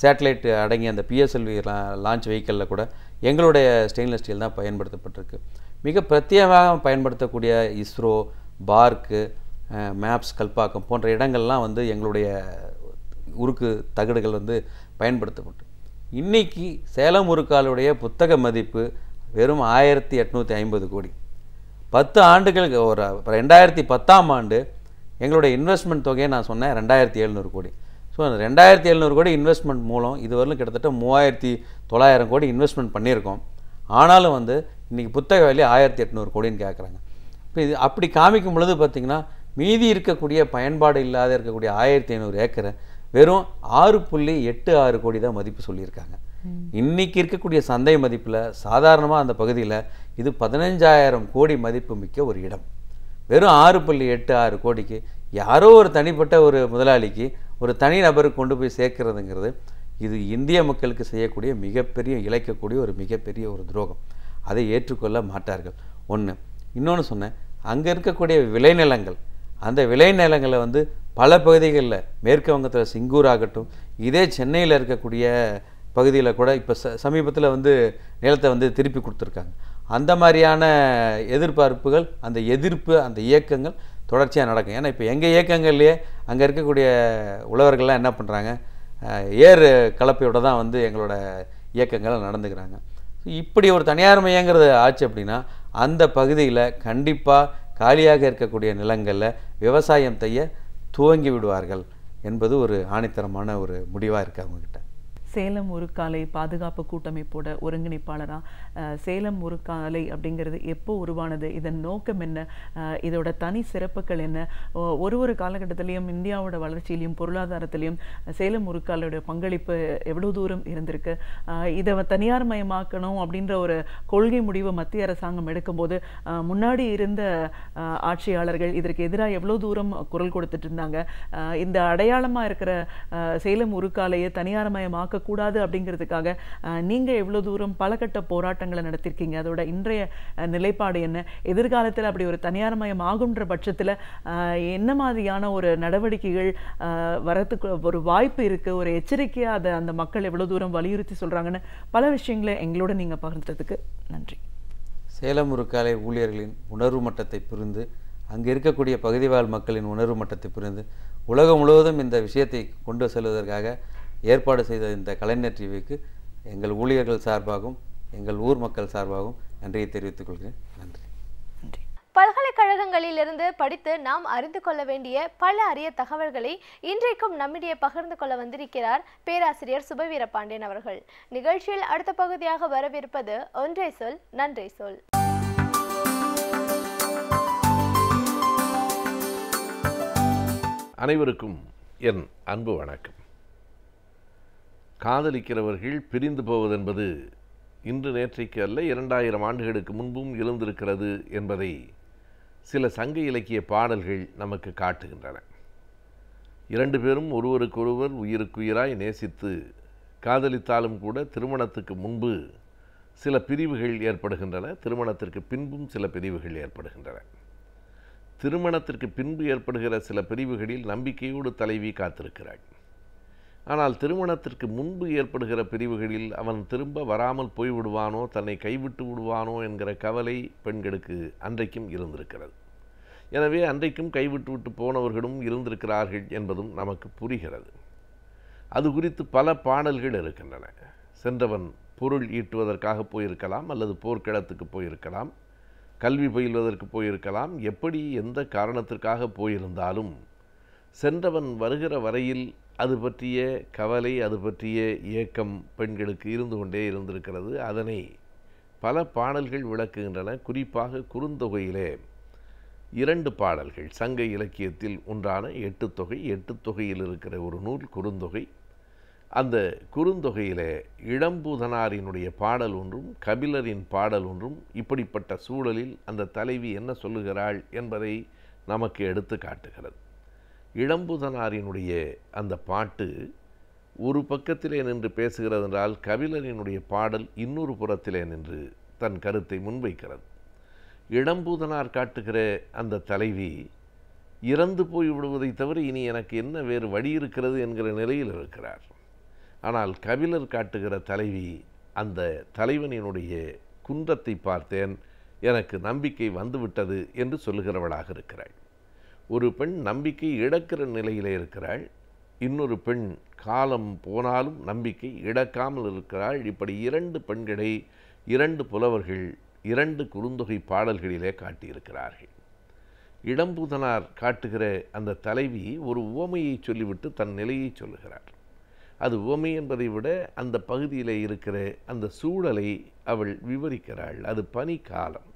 சேட்டலைட் அடங்கிய அந்த PSLV லான்ச் வெஹிக்கிளில் கூட எங்களுடைய ஸ்டெயின்லெஸ் ஸ்டீல் தான் பயன்படுத்தப்பட்டிருக்கு. மிக பிரத்யேகமாக பயன்படுத்தக்கூடிய இஸ்ரோ, பார்க்கு, மேப்ஸ், கல்பாக்கம் போன்ற இடங்கள்லாம் வந்து எங்களுடைய உருக்கு தகடுகள் வந்து பயன்படுத்தப்பட்டு இன்றைக்கி சேலம் உருக்காலுடைய புத்தக மதிப்பு வெறும் 1850 கோடி. 10 ஆண்டுகளுக்கு ஒரு 2010ஆம் ஆண்டு எங்களுடைய இன்வெஸ்ட்மெண்ட் தொகையை நான் சொன்னேன் 2700 கோடி. ஸோ அந்த 2700 கோடி இன்வெஸ்ட்மெண்ட் மூலம் இதுவரையிலும் கிட்டத்தட்ட 3900 கோடி இன்வெஸ்ட்மெண்ட் பண்ணியிருக்கோம். ஆனாலும் வந்து இன்றைக்கி புத்தக வேலை 1800 கோடின்னு கேட்குறாங்க. இப்போ இது அப்படி காமிக்கும் பொழுது பார்த்திங்கன்னா மீதி இருக்கக்கூடிய பயன்பாடு இல்லாத இருக்கக்கூடிய 1500 ஏக்கரை வெறும் 6.86 கோடி தான் மதிப்பு சொல்லியிருக்காங்க. இன்றைக்கி இருக்கக்கூடிய சந்தை மதிப்பில் சாதாரணமாக அந்த பகுதியில் இது 15,000 கோடி மதிப்பு மிக்க ஒரு இடம். வெறும் 6.86 கோடிக்கு யாரோ ஒரு தனிப்பட்ட ஒரு முதலாளிக்கு ஒரு தனி நபருக்கு கொண்டு போய் சேர்க்கிறதுங்கிறது இது இந்திய மக்களுக்கு செய்யக்கூடிய மிகப்பெரிய இழைக்கக்கூடிய ஒரு மிகப்பெரிய ஒரு துரோகம். அதை ஏற்றுக்கொள்ள மாட்டார்கள். ஒன்று. இன்னொன்று சொன்னேன், அங்கே இருக்கக்கூடிய விளைநிலங்கள், அந்த விளைநிலங்களை வந்து பல பகுதிகளில் மேற்கு வங்கத்தில் சிங்கூர் ஆகட்டும், இதே சென்னையில் இருக்கக்கூடிய பகுதியில் கூட இப்போ சமீபத்தில் வந்து நிலத்தை வந்து திருப்பி கொடுத்துருக்காங்க. அந்த மாதிரியான எதிர்பார்ப்புகள், அந்த எதிர்ப்பு, அந்த இயக்கங்கள் தொடர்ச்சியாக நடக்கும். ஏன்னா இப்போ எங்கள் இயக்கங்கள்லேயே அங்கே இருக்கக்கூடிய உழவர்கள்லாம் என்ன பண்ணுறாங்க, ஏர் கலப்பையோடு தான் வந்து எங்களோட இயக்கங்களை நடந்துக்கிறாங்க. இப்படி ஒரு தனியார் மையங்கிறது ஆச்சு அப்படின்னா அந்த பகுதியில் கண்டிப்பாக காலியாக இருக்கக்கூடிய நிலங்களில் விவசாயம் செய்ய துவங்கி விடுவார்கள் என்பது ஒரு ஆணித்தரமான ஒரு முடிவாக இருக்குது அவங்கக்கிட்ட. சேலம் உருக்காலை பாதுகாப்பு கூட்டமைப்போட ஒருங்கிணைப்பாளராக சேலம் உருக்காலை அப்படிங்கிறது எப்போ உருவானது, இதன் நோக்கம் என்ன, இதோட தனி சிறப்புகள் என்ன, ஒரு காலகட்டத்திலையும் இந்தியாவோட வளர்ச்சியிலையும் பொருளாதாரத்திலையும் சேலம் உருக்காலையோட பங்களிப்பு எவ்வளோ தூரம் இருந்திருக்கு, இதை தனியார் மயமாக்கணும் அப்படின்ற ஒரு கொள்கை முடிவை மத்திய அரசாங்கம் எடுக்கும்போது முன்னாடி இருந்த ஆட்சியாளர்கள் இதற்கு எதிராக எவ்வளோ தூரம் குரல் கொடுத்துட்டு இருந்தாங்க, இந்த அடையாளமாக இருக்கிற சேலம் உருக்காலையை தனியார் மயமாக்க கூடாது அப்படிங்கிறதுக்காக நீங்க எவ்வளவு தூரம் பலகட்ட போராட்டங்களை நடத்திருக்கீங்க, அதோட இன்றைய நிலைப்பாடு என்ன, எதிர்காலத்தில் அப்படி ஒரு தனியார் மயம் ஆகுன்ற பட்சத்தில் என்ன மாதிரியான ஒரு நடவடிக்கைகள் வரத்துக்கு ஒரு வாய்ப்பு இருக்கு, ஒரு எச்சரிக்கையா அதை அந்த மக்கள் எவ்வளவு தூரம் வலியுறுத்தி சொல்றாங்கன்னு பல விஷயங்களை எங்களோட நீங்க பகிர்ந்ததுக்கு நன்றி. சேலம் உருக்காலை ஊழியர்களின் உணர்வு மட்டத்தை புரிந்து, அங்கே இருக்கக்கூடிய பகுதிவாழ் மக்களின் உணர்வு மட்டத்தை புரிந்து உலகம் முழுவதும் இந்த விஷயத்தை கொண்டு செல்வதற்காக ஏற்பாடு செய்த இந்த கலைஞர் டிவிக்கு எங்கள் ஊழியர்கள் சார்பாகவும் எங்கள் ஊர் மக்கள் சார்பாகவும் நன்றியை தெரிவித்துக் கொள்கிறேன். நன்றி. பல்கலைக்கழகங்களிலிருந்து படித்து நாம் அறிந்து கொள்ள வேண்டிய பல அரிய தகவல்களை இன்றைக்கும் நம்மிடையே பகிர்ந்து கொள்ள வந்திருக்கிறார் பேராசிரியர் சுபவீர பாண்டியன் அவர்கள். நிகழ்ச்சியில் அடுத்த பகுதியாக வரவிருப்பது ஒன்றை சொல் நன்றி சொல். அனைவருக்கும் என் அன்பு வணக்கம். காதலிக்கிறவர்கள் பிரிந்து போவதென்பது இன்று நேற்றைக்கு அல்ல, 2000 ஆண்டுகளுக்கு முன்பும் எழுந்திருக்கிறது என்பதை சில சங்க இலக்கிய பாடல்கள் நமக்கு காட்டுகின்றன. 2 பேரும் ஒருவருக்கொருவர் உயிருக்குயிராய் நேசித்து காதலித்தாலும் கூட திருமணத்துக்கு முன்பு சில பிரிவுகள் ஏற்படுகின்றன, திருமணத்திற்கு பின்பும் சில பிரிவுகள் ஏற்படுகின்றன. திருமணத்திற்கு பின்பு ஏற்படுகிற சில பிரிவுகளில் நம்பிக்கையோடு தலைவி காத்திருக்கிறாள். ஆனால் திருமணத்திற்கு முன்பு ஏற்படுகிற பிரிவுகளில் அவன் திரும்ப வராமல் போய்விடுவானோ, தன்னை கைவிட்டு விடுவானோ என்கிற கவலை பெண்களுக்கு அன்றைக்கும் இருந்திருக்கிறது. எனவே அன்றைக்கும் கைவிட்டு போனவர்களும் இருந்திருக்கிறார்கள் என்பதும் நமக்கு புரிகிறது. அது குறித்து பல பாடல்கள் இருக்கின்றன. சென்றவன் பொருள் ஈட்டுவதற்காக போயிருக்கலாம், அல்லது போர்க்களத்துக்கு போயிருக்கலாம், கல்வி பயில்வதற்கு போயிருக்கலாம். எப்படி எந்த காரணத்திற்காக போயிருந்தாலும் சென்றவன் வருகிற வரையில் அது பற்றிய கவலை, அது பற்றிய ஏக்கம் பெண்களுக்கு இருந்து கொண்டே இருந்திருக்கிறது. அதனை பல பாடல்கள் விளக்குகின்றன. குறிப்பாக குறுந்தொகையிலே 2 பாடல்கள் சங்க இலக்கியத்தில் ஒன்றான 8 தொகை. 8 தொகையில் இருக்கிற ஒரு நூல் குறுந்தொகை. அந்த குறுந்தொகையிலே இளம்பூதனாரினுடைய பாடல் ஒன்றும் கபிலரின் பாடல் ஒன்றும் இப்படிப்பட்ட சூழலில் அந்த தலைவி என்ன சொல்லுகிறாள் என்பதை நமக்கு எடுத்து காட்டுகிறது. இளம்பூதனாரினுடைய அந்த பாட்டு ஒரு பக்கத்திலே நின்று பேசுகிறது என்றால், கபிலரினுடைய பாடல் இன்னொரு புறத்திலே நின்று தன் கருத்தை முன்வைக்கிறது. இளம்பூதனார் காட்டுகிற அந்த தலைவி இறந்து போய் விடுவதை தவிர இனி எனக்கு என்ன வேறு வழி இருக்கிறது என்கிற நிலையில் இருக்கிறார். ஆனால் கபிலர் காட்டுகிற தலைவி அந்த தலைவனினுடைய குன்றத்தை பார்த்தேன், எனக்கு நம்பிக்கை வந்துவிட்டது என்று சொல்லுகிறவளாக இருக்கிறாள். ஒரு பெண் நம்பிக்கை இழக்கிற நிலையிலே இருக்கிறாள், இன்னொரு பெண் காலம் போனாலும் நம்பிக்கை இழக்காமல் இருக்கிறாள். இப்படி 2 பெண்களை 2 புலவர்கள் 2 குறுந்தொகை பாடல்களிலே காட்டியிருக்கிறார்கள். இளம்பூதனார் காட்டுகிற அந்த தலைவி ஒரு உவமையை சொல்லிவிட்டு தன் நிலையை சொல்லுகிறார். அது உவமை என்பதை விட அந்த பகுதியில் இருக்கிற அந்த சூழலை அவள் விவரிக்கிறாள். அது பனி காலம்.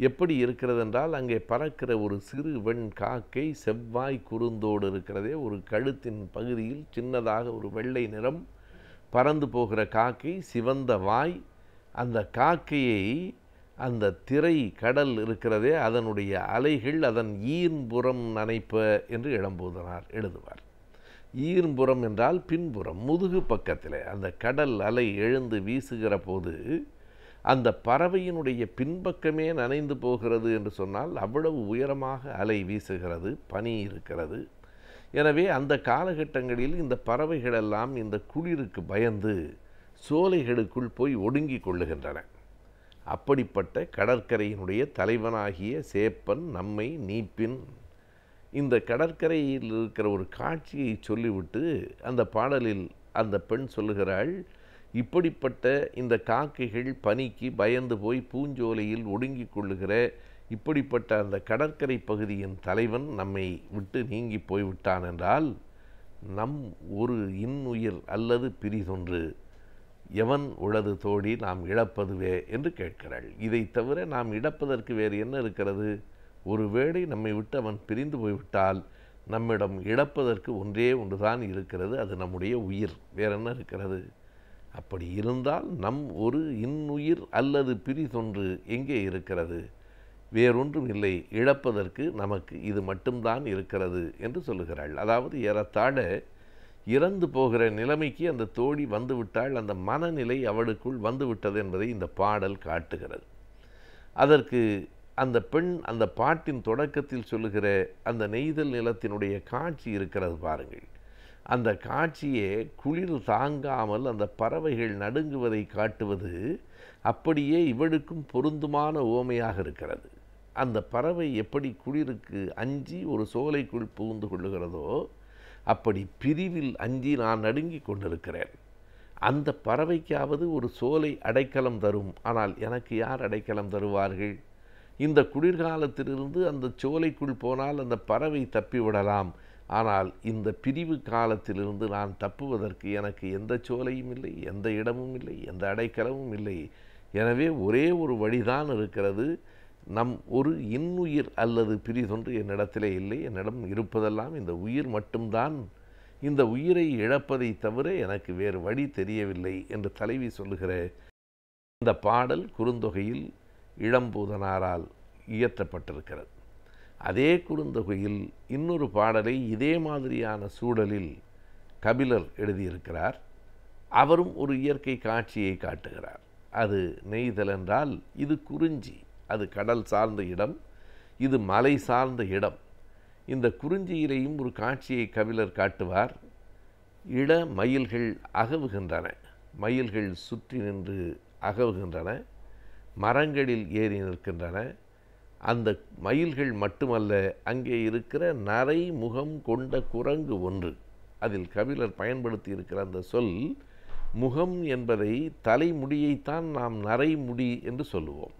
எப்படி இருக்கிறது என்றால், அங்கே பறக்கிற ஒரு சிறு வெண் காக்கை செவ்வாய் குறுந்தோடு இருக்கிறதே, ஒரு கழுத்தின் பகுதியில் சின்னதாக ஒரு வெள்ளை நிறம் பறந்து போகிற காக்கை, சிவந்த வாய். அந்த காக்கையை அந்த திரை கடல் இருக்கிறதே, அதனுடைய அலைகள் அதன் ஈர்புறம் நனைப்ப என்று இளம்பூதனார் எழுதுவார். ஈர்புறம் என்றால் பின்புறம், முதுகு பக்கத்தில் அந்த கடல் அலை எழுந்து வீசுகிற போது அந்த பறவையினுடைய பின்பக்கமே நனைந்து போகிறது என்று சொன்னால் அவ்வளவு உயரமாக அலை வீசுகிறது, பனி இருக்கிறது. எனவே அந்த காலகட்டங்களில் இந்த பறவைகளெல்லாம் இந்த குளிருக்கு பயந்து சோலைகளுக்குள் போய் ஒடுங்கி கொள்ளுகின்றன. அப்படிப்பட்ட கடற்கரையினுடைய தலைவனாகிய சேப்பன் நம்மை நீப்பின். இந்த கடற்கரையில் இருக்கிற ஒரு காட்சியை சொல்லிவிட்டு அந்த பாடலில் அந்த பெண் சொல்லுகிறாள், இப்படிப்பட்ட இந்த காக்கைகள் பனிக்கு பயந்து போய் பூஞ்சோலையில் ஒடுங்கி கொள்ளுகிற இப்படிப்பட்ட அந்த கடற்கரை பகுதியின் தலைவன் நம்மை விட்டு நீங்கி போய்விட்டான் என்றால், நம் ஒரு இன்னுயிர் அல்லது பிரிதொன்று எவன் உளது தோடி நாம் இழப்பதுவே என்று கேட்கிறாள். இதை தவிர நாம் இழப்பதற்கு வேறு என்ன இருக்கிறது? ஒருவேளை நம்மை விட்டு அவன் பிரிந்து போய்விட்டால் நம்மிடம் இழப்பதற்கு ஒன்றே ஒன்றுதான் இருக்கிறது, அது நம்முடைய உயிர். வேற என்ன இருக்கிறது? அப்படி இருந்தால் நம் ஒரு இன்னுயிர் அல்லது பிரிதொன்று எங்கே இருக்கிறது? வேறொன்றும் இல்லை, இழப்பதற்கு நமக்கு இது மட்டும்தான் இருக்கிறது என்று சொல்லுகிறாள். அதாவது ஏறத்தாழ இறந்து போகிற நிலைமைக்கு அந்த தோழி வந்துவிட்டாள், அந்த மனநிலை அவளுக்குள் வந்துவிட்டது என்பதை இந்த பாடல் காட்டுகிறது. அதற்கு அந்த பெண் அந்த பாட்டின் தொடக்கத்தில் சொல்லுகிற அந்த நெய்தல் நிலத்தினுடைய காட்சி இருக்கிறது பாருங்கள். அந்த காட்சியே குளிர் தாங்காமல் அந்த பறவைகள் நடுங்குவதை காட்டுவது அப்படியே இவளுக்கும் பொருந்துமான உவமையாக இருக்கிறது. அந்த பறவை எப்படி குளிருக்கு அஞ்சி ஒரு சோலைக்குள் புகுந்து கொள்ளுகிறதோ, அப்படி பிரிவில் அஞ்சி நான் நடுங்கி கொண்டிருக்கிறேன். அந்த பறவைக்காவது ஒரு சோலை அடைக்கலம் தரும், ஆனால் எனக்கு யார் அடைக்கலம் தருவார்கள்? இந்த குளிர்காலத்திலிருந்து அந்த சோலைக்குள் போனால் அந்த பறவை தப்பிவிடலாம், ஆனால் இந்த பிரிவு காலத்திலிருந்து நான் தப்புவதற்கு எனக்கு எந்த சோலையும் இல்லை, எந்த இடமும் இல்லை, எந்த அடைக்கலமும் இல்லை. எனவே ஒரே ஒரு வழிதான் இருக்கிறது. நம் ஒரு இன்னுயிர் அல்லது பிரிதொன்று என்னிடத்திலே இல்லை, என்னிடம் இருப்பதெல்லாம் இந்த உயிர் மட்டும்தான் இந்த உயிரை இழப்பதை தவிர எனக்கு வேறு வழி தெரியவில்லை என்று தலைவி சொல்லுகிற இந்த பாடல் குறுந்தொகையில் இளம்பூதனாரால் இயற்றப்பட்டிருக்கிறது. அதே குறுந்தொகையில் இன்னொரு பாடலை இதே மாதிரியான சூழலில் கபிலர் எழுதியிருக்கிறார். அவரும் ஒரு இயற்கை காட்சியை காட்டுகிறார். அது நெய்தல் என்றால் இது குறிஞ்சி, அது கடல் சார்ந்த இடம், இது மலை சார்ந்த இடம். இந்த குறிஞ்சியிலேயும் ஒரு காட்சியை கபிலர் காட்டுவார். இள மயில்கள் அகவுகின்றன, மயில்கள் சுற்றி நின்று அகவுகின்றன, மரங்களில் ஏறி நிற்கின்றன. அந்த மயில்கள் மட்டுமல்ல, அங்கே இருக்கிற நரை முகம் கொண்ட குரங்கு ஒன்று. அதில் கபிலர் பயன்படுத்தி இருக்கிற அந்த சொல் முகம் என்பதை தலைமுடியைத்தான் நாம் நரைமுடி என்று சொல்லுவோம்.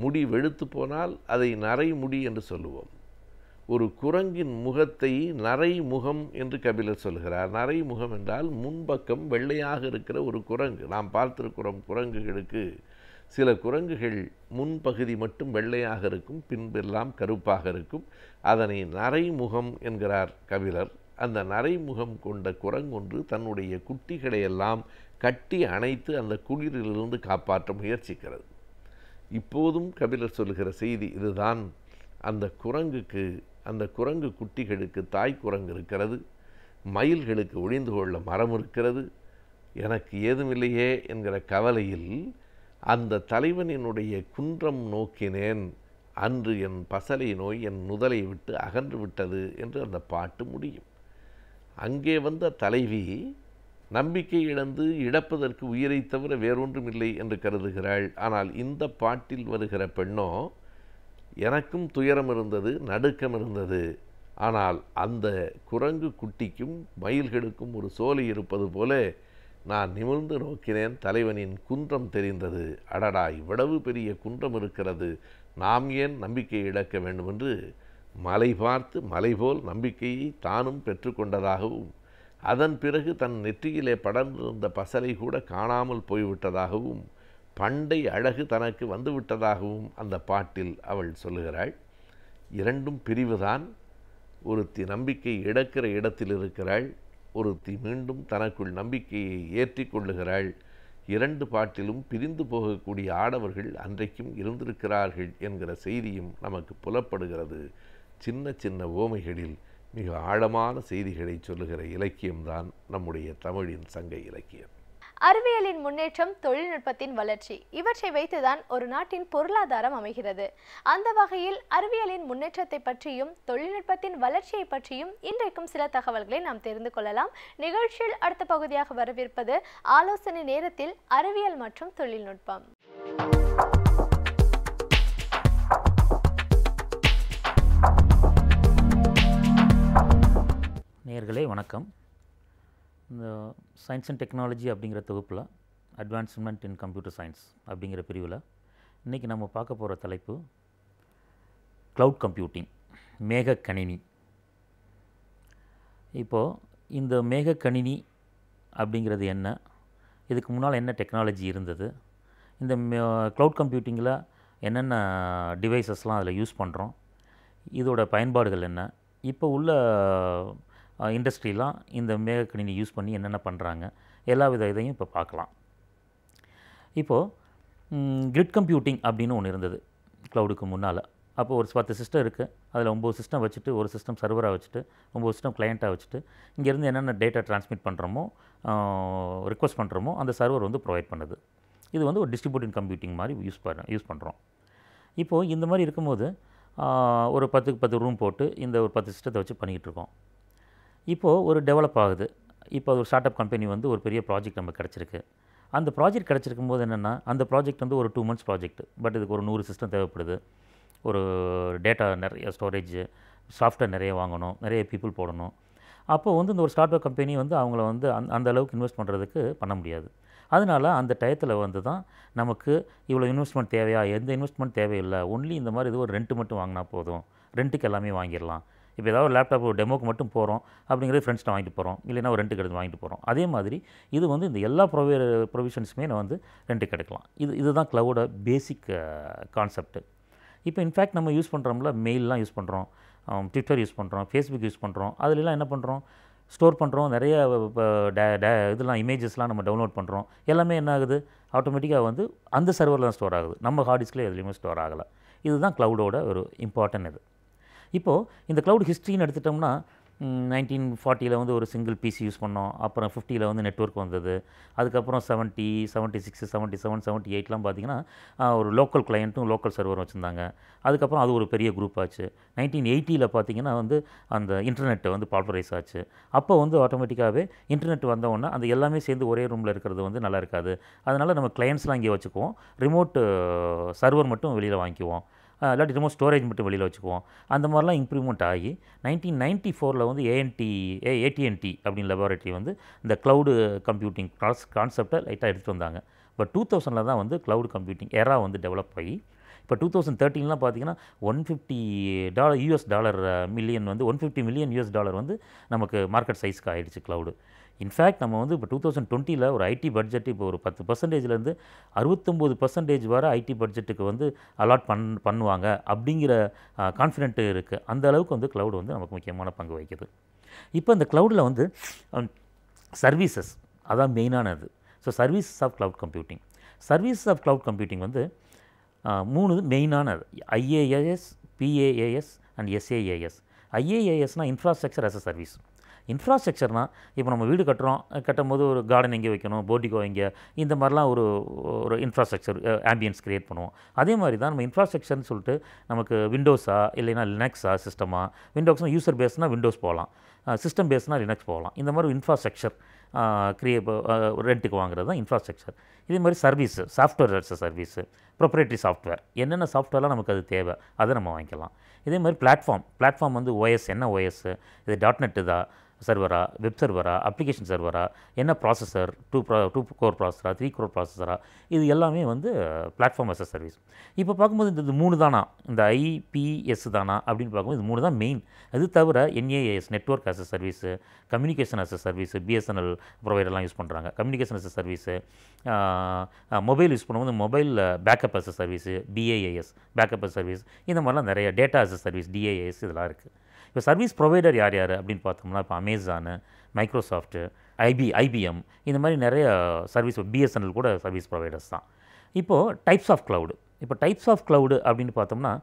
முடி வெளுத்து போனால் அதை நரைமுடி என்று சொல்லுவோம். ஒரு குரங்கின் முகத்தை நரைமுகம் என்று கபிலர் சொல்கிறார். நரைமுகம் என்றால் முன்பக்கம் வெள்ளையாக இருக்கிற ஒரு குரங்கு. நாம் பார்த்திருக்கிறோம் குரங்குகளுக்கு, சில குரங்குகள் முன்பகுதி மட்டும் வெள்ளையாக இருக்கும், பின்பெல்லாம் கருப்பாக இருக்கும். அதனை நரைமுகம் என்கிறார் கபிலர். அந்த நரைமுகம் கொண்ட குரங்கொன்று தன்னுடைய குட்டிகளையெல்லாம் கட்டி அணைத்து அந்த குளிரிலிருந்து காப்பாற்ற முயற்சிக்கிறது. இப்போதும் கபிலர் சொல்லுகிற செய்தி இதுதான். அந்த குரங்குக்கு, அந்த குரங்கு குட்டிகளுக்கு தாய் குரங்கு இருக்கிறது, மயில்களுக்கு ஒளிந்து கொள்ள மரம் இருக்கிறது, எனக்கு ஏதுமில்லையே என்கிற கவலையில் அந்த தலைவனினுடைய குன்றம் நோக்கினேன், அன்று என் பசலை நோய் என் நுதலை விட்டு அகன்று விட்டது என்று அந்த பாட்டு முடியும். அங்கே வந்த தலைவி நம்பிக்கை இழந்து இழப்பதற்கு உயிரை தவிர வேறொன்றும் இல்லை என்று கருதுகிறாள். ஆனால் இந்த பாட்டில் வருகிற பெண்ணோ, எனக்கும் துயரம் இருந்தது, நடுக்கம் இருந்தது, ஆனால் அந்த குரங்கு குட்டிக்கும் மயில்களுக்கும் ஒரு சோலை இருப்பது போல நான் நிமிர்ந்து நோக்கினேன், தலைவனின் குன்றம் தெரிந்தது. அடடா, இவ்வளவு பெரிய குன்றம் இருக்கிறது, நாம் ஏன் நம்பிக்கை இழக்க வேண்டும் என்று மலை பார்த்து மலை போல் நம்பிக்கையை தானும் பெற்றுக்கொண்டதாகவும், அதன் பிறகு தன் நெற்றியிலே படர்ந்திருந்த பசலை கூட காணாமல் போய்விட்டதாகவும், பண்டை அழகு தனக்கு வந்துவிட்டதாகவும் அந்த பாட்டில் அவள் சொல்லுகிறாள். இரண்டும் பிரிவுதான். ஒருத்தி நம்பிக்கை இழக்கிற இடத்தில் இருக்கிறாள், ஒருத்தி மீண்டும் தனக்குள் நம்பிக்கையை ஏற்றி கொள்ளுகிறாள். இரண்டு பாட்டிலும் பிரிந்து போகக்கூடிய ஆடவர்கள் அன்றைக்கும் இருந்திருக்கிறார்கள் என்கிற செய்தியும் நமக்கு புலப்படுகிறது. சின்ன சின்ன ஓமைகளில் மிக ஆழமான செய்திகளை சொல்லுகிற இலக்கியம்தான் நம்முடைய தமிழின் சங்க இலக்கியம். அறிவியலின் முன்னேற்றம், தொழில்நுட்பத்தின் வளர்ச்சி, இவற்றை வைத்துதான் ஒரு நாட்டின் பொருளாதாரம் அமைகிறது. அந்த வகையில் அறிவியலின் முன்னேற்றத்தை பற்றியும் தொழில்நுட்பத்தின் வளர்ச்சியை பற்றியும் இன்றைக்கும் சில தகவல்களை நாம் தெரிந்து கொள்ளலாம். நிகழ்ச்சியில் அடுத்த பகுதியாக வரவிருப்பது ஆலோசனை நேரத்தில் அறிவியல் மற்றும் தொழில்நுட்பம். நேயர்களே வணக்கம். இந்த சயின்ஸ் அண்ட் டெக்னாலஜி அப்படிங்கிற தொகுப்பில் அட்வான்ஸ்மெண்ட் இன் கம்ப்யூட்டர் சயின்ஸ் அப்படிங்கிற பிரிவில் இன்றைக்கி நம்ம பார்க்க போகிற தலைப்பு க்ளவுட் கம்ப்யூட்டிங், மேக கணினி. இப்போது இந்த மேக கணினி அப்படிங்கிறது என்ன, இதுக்கு முன்னால் என்ன டெக்னாலஜி இருந்தது, இந்த க்ளவுட் கம்ப்யூட்டிங்கில் என்னென்ன டிவைசஸ்லாம் அதில் யூஸ் பண்ணுறோம், இதோட பயன்பாடுகள் என்ன, இப்போ உள்ள இண்டஸ்ட்ரிலாம் இந்த மேக கணினி யூஸ் பண்ணி என்னென்ன பண்ணுறாங்க, எல்லா வித இதையும் இப்போ பார்க்கலாம். இப்போது கிரிட் கம்ப்யூட்டிங் அப்படின்னு ஒன்று இருந்தது க்ளவுடுக்கு முன்னால். அப்போ ஒரு 10 சிஸ்டம் இருக்குது, அதில் 9 சிஸ்டம் வச்சுட்டு, ஒரு சிஸ்டம் சர்வராக வச்சுட்டு, 9 சிஸ்டம் கிளையண்ட்டாக வச்சுட்டு, இங்கேருந்து என்னென்ன டேட்டா ட்ரான்ஸ்மிட் பண்ணுறோமோ, ரிக்வஸ்ட் பண்ணுறோமோ அந்த சர்வர் வந்து ப்ரொவைட் பண்ணுது. இது வந்து ஒரு டிஸ்ட்ரிபியூட்டட் கம்ப்யூட்டிங் மாதிரி யூஸ் பண்ணுறோம். இப்போது இந்த மாதிரி இருக்கும்போது ஒரு 10க்கு 10 ரூம் போட்டு இந்த ஒரு 10 சிஸ்டத்தை வச்சு பண்ணிக்கிட்டு இருக்கோம். இப்போது ஒரு டெவலப் ஆகுது. இப்போ ஒரு ஸ்டார்ட் அப் கம்பெனி வந்து ஒரு பெரிய ப்ராஜெக்ட் நமக்கு கிடச்சிருக்கு. அந்த ப்ராஜெக்ட் கிடச்சிருக்கும் போது என்னென்னா, அந்த ப்ராஜெக்ட் வந்து ஒரு 2 months ப்ராஜெக்ட். பட் இதுக்கு ஒரு 100 சிஸ்டம் தேவைப்படுது, ஒரு டேட்டா நிறைய ஸ்டோரேஜ், சாஃப்ட்வேர் நிறைய வாங்கணும், நிறைய பீப்புள் போடணும். அப்போது வந்து இந்த ஒரு ஸ்டார்ட் அப் கம்பெனி வந்து அவங்கள வந்து அந்த அளவுக்கு இன்வெஸ்ட் பண்ணுறதுக்கு பண்ண முடியாது. அதனால் அந்த டயத்தில் வந்து தான் நமக்கு இவ்வளோ இன்வெஸ்ட்மெண்ட் தேவையா, எந்த இன்வெஸ்ட்மெண்ட் தேவையில்லை, ஒன்லி இந்த மாதிரி இது ஒரு ரெண்ட்டு மட்டும் வாங்கினா போதும், ரெண்ட்டுக்கு எல்லாமே வாங்கிடலாம். இப்போ ஏதாவது ஒரு லேப்டாப் ஒரு டெமோக்கு மட்டும் போகிறோம் அப்படிங்கிறது ஃப்ரெண்ட்ஸ்ட்டை வாங்கிட்டு போகிறோம், இல்லைன்னா ஒரு ரெண்ட்டுக்கு எடுத்து வாங்கிட்டு போகிறோம். அதே மாதிரி இது வந்து இந்த எல்லா ப்ரொவிஷன்ஸுமே நான் வந்து ரெண்ட்டுக்கு எடுக்கலாம். இதுதான் க்ளவுடோட பேசிக் கான்செப்ட். இப்போ இன்ஃபேக்ட் நம்ம யூஸ் பண்ணுறோம்ல, மெயிலெலாம் யூஸ் பண்ணுறோம், ட்விட்டர் யூஸ் பண்ணுறோம், ஃபேஸ்புக் யூஸ் பண்ணுறோம். அதிலெலாம் என்ன பண்ணுறோம், ஸ்டோர் பண்ணுறோம், நிறைய இதெல்லாம் இமேஜஸ்லாம் நம்ம டவுன்லோட் பண்ணுறோம், எல்லாமே என்ன ஆகுது, ஆட்டோமேட்டிக்காக வந்து அந்த சர்வரில் தான் ஸ்டோர் ஆகுது, நம்ம ஹார்ட் டிஸ்கில் எதுலேயுமே ஸ்டோர் ஆகலை. இதுதான் க்ளவுடோட ஒரு இம்பார்ட்டன்ட் இது. இப்போது இந்த க்ளவுட் ஹிஸ்ட்ரின்னு எடுத்துட்டோம்னா 1940 வந்து ஒரு சிங்கிள் பிசி யூஸ் பண்ணோம், அப்புறம் 50 வந்து நெட்வொர்க் வந்தது, அதுக்கப்புறம் 70, 76, 77, 78 பார்த்திங்கன்னா ஒரு லோக்கல் கிளையண்ட்டும் லோக்கல் சர்வர் வச்சுருந்தாங்க. அதுக்கப்புறம் அது ஒரு பெரிய குரூப் ஆச்சு. 1980 பார்த்திங்கன்னா வந்து அந்த இன்டர்நெட் வந்து பாப்புலரைஸ் ஆச்சு. அப்போ வந்து ஆட்டோமேட்டிக்காகவே இன்டர்நெட் வந்தவுடனே அந்த எல்லாமே சேர்ந்து ஒரே ரூமில் இருக்கிறது வந்து நல்லா இருக்காது. அதனால் நம்ம கிளையண்ட்ஸ்லாம் இங்கே வச்சுக்குவோம், ரிமோட் சர்வர் மட்டும் வெளியில் வாங்கிக்குவோம், இல்லாட்டி ரிமோட் ஸ்டோரேஜ் மட்டும் வெளியில் வச்சுக்குவோம். அந்த மாதிரிலாம் இம்ப்ரூவ்மெண்ட் ஆகி 1994 வந்து AT&T அப்படின்னு லெபார்ட்டரி வந்து இந்த க்ளவுடு கம்ப்யூட்டிங் கான்செப்டை லைட்டாக எடுத்துகிட்டு வந்தாங்க. பட் 2000 தான் வந்து க்ளவுட் கம்ப்யூட்டிங் எரா வந்து டெவலப் ஆகி, இப்போ 2013 பார்த்திங்கன்னா $150 மில்லியன் வந்து $150 மில்லியன் வந்து நமக்கு மார்க்கெட் சைஸ்க்கு ஆகிடுச்சு க்ளவுடு. இன்ஃபேக்ட் நம்ம வந்து இப்போ 2020 ஒரு ஐடி பட்ஜெட் இப்போ ஒரு 10%லேருந்து 69% வர ஐடி பட்ஜெட்டுக்கு வந்து அலாட் பண்ணுவாங்க அப்படிங்கிற கான்ஃபிடென்ட்டு இருக்குது. அந்த அளவுக்கு வந்து க்ளவுடு வந்து நமக்கு முக்கியமான பங்கு வகிக்குது. இப்போ இந்த க்ளவுடில் வந்து சர்வீசஸ் அதான் மெயினானது. So services of cloud computing வந்து 3 மெயினானது: IaaS, PaaS அண்ட் SaaS. IaaSனால் இன்ஃப்ராஸ்ட்ரக்சர் ஆஸ் அ சர்வீஸ். இன்ஃப்ராஸ்ட்ரக்சர்னால் இப்போ நம்ம வீடு கட்டும்போது ஒரு கார்டன் எங்கே வைக்கணும், போர்டிகோ எங்கே, இந்த மாதிரிலாம் ஒரு இன்ஃப்ராஸ்ட்ரக்சர் ஆம்பியன்ஸ் க்ரியேட் பண்ணுவோம். அதே மாதிரி தான் நம்ம இன்ஃப்ராஸ்ட்ரக்சர்னு சொல்லிட்டு நமக்கு விண்டோஸா இல்லைனா லினக்ஸா சிஸ்டமாக, விண்டோஸ்னால் யூசர் பேஸ்னால் விண்டோஸ் போகலாம், சிஸ்டம் பேஸ்னால் லினக்ஸ் போகலாம். இந்த மாதிரி இன்ஃப்ராஸ்ட்ரக்சர் ரெண்ட்டுக்கு வாங்குறது தான் இன்ஃப்ராஸ்ட்ரக்சர். இதே மாதிரி service, software as a service, proprietary software, என்னென்ன சாஃப்ட்வேர்லாம் நமக்கு அது தேவை அதை நம்ம வாங்கிக்கலாம். இதே மாதிரி பிளாட்ஃபார்ம் வந்து OS, என்ன OS, இது .NET தான் சர்வரா, வெப் சர்வரா, அப்ளிகேஷன் சர்வரா, என்ன ப்ராசஸர், 2 கோர் ப்ராசஸரா, 3 கோர் ப்ராசஸரா, இது எல்லாமே வந்து பிளாட்ஃபார்ம் ஆஸ் அ சர்வீஸ். இப்போ பார்க்கும்போது இந்த 3 தானா, இந்த IPS தானா அப்படின்னு பார்க்கும்போது இது 3 தான் மெயின். அது தவிர NAS, network as a service, communication as a service, BSNL ப்ரொவைடர்லாம் யூஸ் பண்ணுறாங்க, communication as a service, mobile use பண்ணும்போது mobile backup as a service, BAS backup as service, இந்த மாதிரிலாம் நிறைய data as a service, DAS இதெல்லாம் இருக்குது. இப்போ service provider யார் அப்படின்னு பார்த்தோம்னா இப்போ அமேசானு, மைக்ரோசாஃப்ட்டு, IBM, இந்த மாதிரி நிறைய சர்வீஸ், BSNL கூட சர்வீஸ் ப்ரொவைடர்ஸ் தான். இப்போது டைப்ஸ் ஆஃப் க்ளவுடு அப்படின்னு பார்த்தோம்னா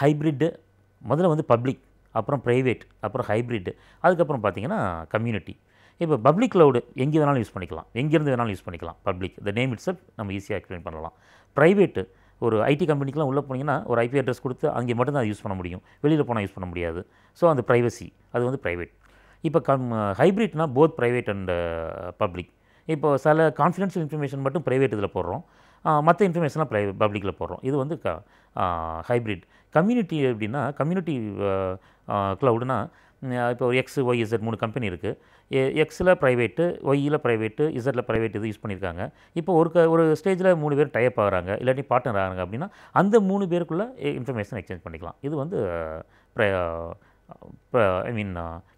ஹைப்ரிட்டு, முதல்ல வந்து பப்ளிக், அப்புறம் ப்ரைவேட், அப்புறம் ஹைப்ரிட்டு, அதுக்கப்புறம் பார்த்திங்கன்னா கம்யூனிட்டி. இப்போ பப்ளிக் க்ளவுடு எங்கே வேணாலும் யூஸ் பண்ணிக்கலாம், எங்கேருந்து வேணாலும் யூஸ் பண்ணிக்கலாம். பப்ளிக் த நேம் இட்ஸ் நம்ம ஈஸியாக எக்ஸ்பிளைன் பண்ணலாம். ப்ரைவேட்டு ஒரு ஐடி கம்பெனிக்கெலாம் உள்ளே போனீங்கன்னா ஒரு IP அட்ரஸ் கொடுத்து அங்கே மட்டும் தான் யூஸ் பண்ண முடியும், வெளியில் போனால் யூஸ் பண்ண முடியாது. ஸோ அந்த ப்ரைவசி அது வந்து ப்ரைவேட். இப்போ ஹைப்ரிட்னா போத் ப்ரைவேட் அண்ட் பப்ளிக். இப்போ சில கான்ஃபிடென்ஷியல் இன்ஃபர்மேஷன் மட்டும் ப்ரைவேட் இதில் போடுறோம், மற்ற இன்ஃபர்மேஷன்லாம் பப்ளிக்கில் போடுறோம். இது வந்து ஹைப்ரிட். கம்யூனிட்டி எப்படின்னா, கம்யூனிட்டி க்ளவுடுனா இப்போ ஒரு XYZ 3 கம்பெனி இருக்குது. எக்ஸில் ப்ரைவேட்டு, ஒய்யில் ப்ரைவேட்டு, இசட்டில் ப்ரைவேட் இது யூஸ் பண்ணியிருக்காங்க. இப்போ ஒரு ஸ்டேஜில் 3 பேர் டைப் ஆகிறாங்க, இல்லாட்டி பார்ட்னர் ஆகிறாங்க அப்படின்னா அந்த 3 பேருக்குள்ளே இன்ஃபர்மேஷன் எக்ஸ்சேஞ்ச் பண்ணிக்கலாம். இது வந்து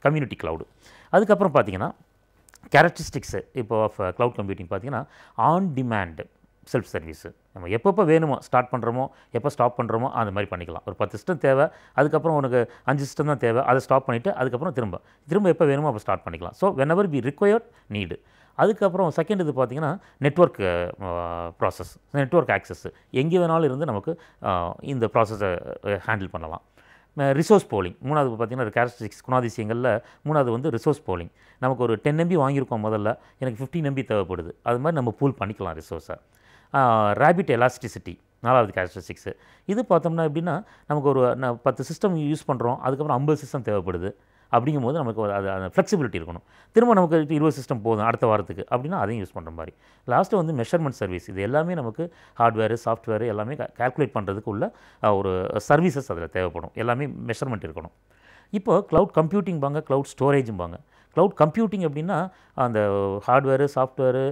கம்யூனிட்டி க்ளவுடு. அதுக்கப்புறம் பார்த்தீங்கன்னா கேரக்டரிஸ்டிக்ஸு இப்போ ஆஃப் க்ளவுட் கம்ப்யூட்டிங் பார்த்தீங்கன்னா ஆன் டிமாண்ட் செல்ஃப் சர்வீஸு. நம்ம எப்பப்போ வேணுமோ ஸ்டார்ட் பண்ணுறோமோ, எப்போ ஸ்டாப் பண்ணுறோமோ அந்த மாதிரி பண்ணிக்கலாம். ஒரு 10 சிஸ்டம் தேவை, அதுக்கப்புறம் உனக்கு 5 சிஸ்டம் தான் தேவை, அதை ஸ்டாப் பண்ணிவிட்டு அதுக்கப்புறம் திரும்ப எப்போ வேணுமோ அப்போ ஸ்டார்ட் பண்ணிக்கலாம். So whenever we required need. அதுக்கப்புறம் செகண்ட் இது பார்த்திங்கன்னா நெட்வொர்க் ப்ராசஸ், நெட்வொர்க் ஆக்சஸ், எங்கே வேணாலும் இருந்து நமக்கு இந்த ப்ராசஸை ஹேண்டில் பண்ணலாம். ரிசோர்ஸ் போலிங், மூணாவது பார்த்திங்கன்னா கேரக்டரிஸ்டிக்ஸ் குணாதிசயங்களில் மூணாவது வந்து ரிசோர்ஸ் போலிங். நமக்கு ஒரு 10 MB வாங்கியிருக்கோம், முதல்ல எனக்கு 15 MB தேவைப்படுது, அது மாதிரி நம்ம பூல் பண்ணிக்கலாம் ரிசோர்ஸை. ரேபிட் எலாஸ்டிசிட்டி நாலாவது கேரக்டரிஸ்டிக்ஸு. இது பார்த்தோம்னா எப்படின்னா நமக்கு ஒரு 10 சிஸ்டம் யூஸ் பண்ணுறோம், அதுக்கப்புறம் 50 சிஸ்டம் தேவைப்படுது. அப்படிங்கும்போது நமக்கு அது அந்த ஃப்ளெக்சிபிலிட்டி இருக்கணும். திரும்ப நமக்கு 20 சிஸ்டம் போதும் அடுத்த வாரத்துக்கு அப்படின்னா அதையும் யூஸ் பண்ணுற மாதிரி. லாஸ்ட்டு வந்து மெஷர்மெண்ட் சர்வீஸ். இது எல்லாமே நமக்கு ஹார்ட்வேரு சாஃப்ட்வேரு எல்லாமே கால்குலேட் பண்ணுறதுக்கு உள்ள ஒரு சர்வீசஸ் அதில் தேவைப்படும். எல்லாமே மெஷர்மெண்ட் இருக்கணும். இப்போ க்ளவுட் கம்ப்யூட்டிங் பாங்க, க்ளவுட் ஸ்டோரேஜும் பாங்க. க்ளவுட் கம்ப்யூட்டிங் அப்படின்னா அந்த ஹார்ட்வேரு சாஃப்ட்வேரு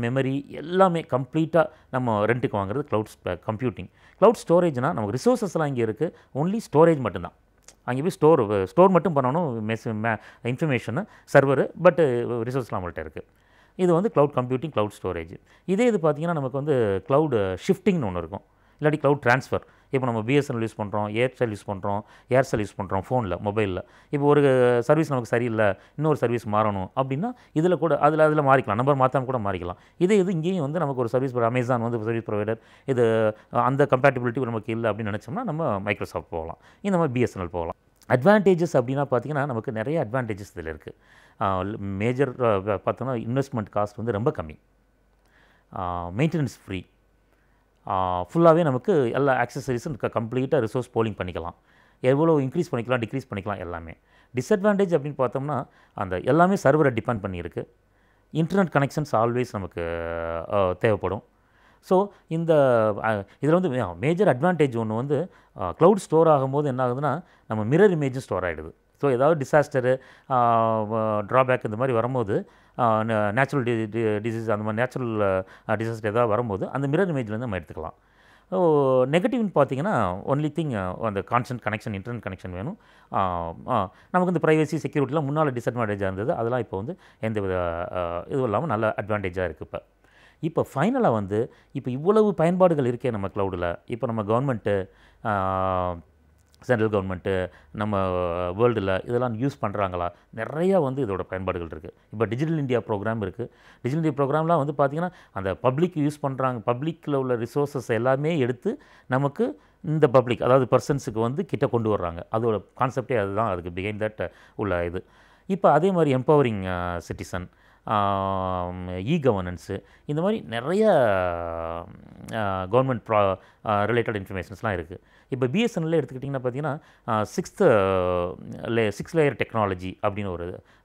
மெமரி எல்லாமே கம்ப்ளீட்டாக நம்ம ரெண்ட்டுக்கு வாங்குறது க்ளவுட் கம்ப்யூட்டிங். க்ளவுட் ஸ்டோரேஜ்னால் நமக்கு ரிசோர்ஸஸ்லாம் இங்கே இருக்குது, ஒன்லி ஸ்டோரேஜ் மட்டும்தான். அங்கே போய் ஸ்டோர் மட்டும் பண்ணணும் இன்ஃபர்மேஷனு சர்வரு, பட்டு ரிசோர்ஸ்லாம் நம்மள்கிட்ட இருக்குது. இது வந்து க்ளவுட் கம்ப்யூட்டிங், க்ளவுட் ஸ்டோரேஜ். இது பார்த்திங்கன்னா நமக்கு வந்து க்ளவுட் ஷிஃப்டிங்னு ஒன்று இருக்கும், இல்லாட்டி க்ளவுட் ட்ரான்ஸ்ஃபர். இப்போ நம்ம பிஎஸ்என்எல் யூஸ் பண்ணுறோம், ஏர்டெல் யூஸ் பண்ணுறோம், ஏர்செல் யூஸ் பண்ணுறோம் ஃபோனில், மொபைலில். இப்போ ஒரு சர்வீஸ் நமக்கு சரியில்லை, இன்னொரு சர்வீஸ் மாறணும் அப்படின்னா இதில் கூட அதில் மாறிக்கலாம், நம்பர் மாற்றாமல் கூட மாறிக்கலாம். இது இங்கேயும் வந்து நமக்கு ஒரு சர்வீஸ் அமேசான் வந்து சர்வீஸ் ப்ரொவைடர், இது அந்த கம்பேட்டபிலிட்டி நமக்கு இல்லை அப்படின்னு நினச்சோம்னா நம்ம மைக்ரோசாஃப்ட் போகலாம், இந்த மாதிரி பிஎஸ்என்எல் போகலாம். அட்வான்டேஜஸ் அப்படின்னா பார்த்திங்கன்னா நமக்கு நிறைய அட்வான்டேஜஸ் இதில் இருக்குது. மேஜர் பார்த்தோன்னா இன்வெஸ்ட்மெண்ட் காஸ்ட் வந்து ரொம்ப கம்மி, மெயின்டெனன்ஸ் ஃப்ரீ, ஃபுல்லாகவே நமக்கு எல்லா ஆக்சசரிஸும் கம்ப்ளீட்டாக ரிசோர்ஸ் போலிங் பண்ணிக்கலாம், எவ்வளோ இன்க்ரீஸ் பண்ணிக்கலாம் டிக்ரீஸ் பண்ணிக்கலாம் எல்லாமே. டிஸ்அட்வான்டேஜ் அப்படின்னு பார்த்தோம்னா அந்த எல்லாமே சர்வரை டிபெண்ட் பண்ணியிருக்கு. இன்டர்நெட் கனெக்ஷன்ஸ் ஆல்வேஸ் நமக்கு தேவைப்படும். ஸோ இதில் வந்து மேஜர் அட்வான்டேஜ் ஒன்று வந்து க்ளவுட் ஸ்டோர் ஆகும்போது என்ன ஆகுதுன்னா நம்ம மிரர் இமேஜும் ஸ்டோர் ஆகிடுது. ஸோ ஏதாவது டிசாஸ்டரு, ட்ராபேக் இந்த மாதிரி வரும்போது, நேச்சுரல் டிசீஸ் அந்த மாதிரி நேச்சுரல் டிசாஸ்டர் ஏதாவது வரும்போது அந்த மிரர் இமேஜ்லேருந்து நம்ம எடுத்துக்கலாம். ஸோ நெகட்டிவ்னு பார்த்தீங்கன்னா ஒன்லி திங் அந்த கான்ஸ்டன்ட் கனெக்ஷன், இன்டர்நெட் கனெக்ஷன் வேணும். நமக்கு இந்த ப்ரைவசி செக்யூரிட்டிலாம் முன்னால் டிஸ்அட்வான்டேஜாக இருந்தது, அதெல்லாம் இப்போ வந்து எந்த வித இதுவும் இல்லாமல் நல்ல அட்வான்டேஜாக இருக்குது. இப்போ ஃபைனலாக வந்து இப்போ இவ்வளவு பயன்பாடுகள் இருக்கே நம்ம க்ளவுடில். இப்போ நம்ம கவர்மெண்ட்டு, சென்ட்ரல் கவர்மெண்ட்டு, நம்ம வேர்ல்டில் இதெல்லாம் யூஸ் பண்ணுறாங்களா? நிறையா வந்து இதோட பயன்பாடுகள் இருக்குது. இப்போ டிஜிட்டல் இந்தியா ப்ரோக்ராம் இருக்குது. டிஜிட்டல் இந்தியா ப்ரோக்ராம்லாம் வந்து பார்த்திங்கன்னா அந்த பப்ளிக் யூஸ் பண்ணுறாங்க, பப்ளிக்கில் உள்ள ரிசோர்ஸஸ் எல்லாமே எடுத்து நமக்கு இந்த பப்ளிக், அதாவது பர்சன்ஸுக்கு வந்து கிட்ட கொண்டு வர்றாங்க. அதோட கான்செப்டே அதுதான், அதுக்கு பிஹைண்ட் தட் உள்ள இது. இப்போ அதே மாதிரி எம்பவரிங் சிட்டிசன், கவர்னன்ஸு, இந்த மாதிரி நிறைய கவர்மெண்ட் ரிலேட்டட் இன்ஃபர்மேஷன்ஸ்லாம் இருக்குது. இப்போ பிஎஸ்என்எல்ல எடுத்துக்கிட்டிங்கன்னா பார்த்தீங்கன்னா சிக்ஸ் லேயர் டெக்னாலஜி அப்படின்னு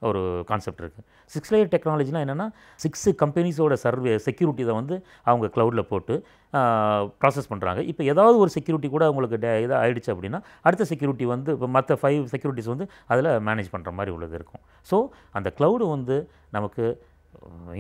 ஒரு கான்செப்ட் இருக்குது. 6 லேயர் டெக்னாலஜினா என்னென்னா 6 கம்பெனிஸோட செக்யூரிட்டி இதை வந்து அவங்க க்ளவுடில் போட்டு ப்ராசஸ் பண்ணுறாங்க. இப்போ ஏதாவது ஒரு செக்யூரிட்டி கூட உங்களுக்கு இதாக ஆகிடுச்சு அப்படின்னா அடுத்த செக்யூரிட்டி வந்து இப்போ மற்ற 5 செக்யூரிட்டிஸ் வந்து அதில் மேனேஜ் பண்ணுற மாதிரி உள்ளது இருக்கும். ஸோ அந்த க்ளவுடு வந்து நமக்கு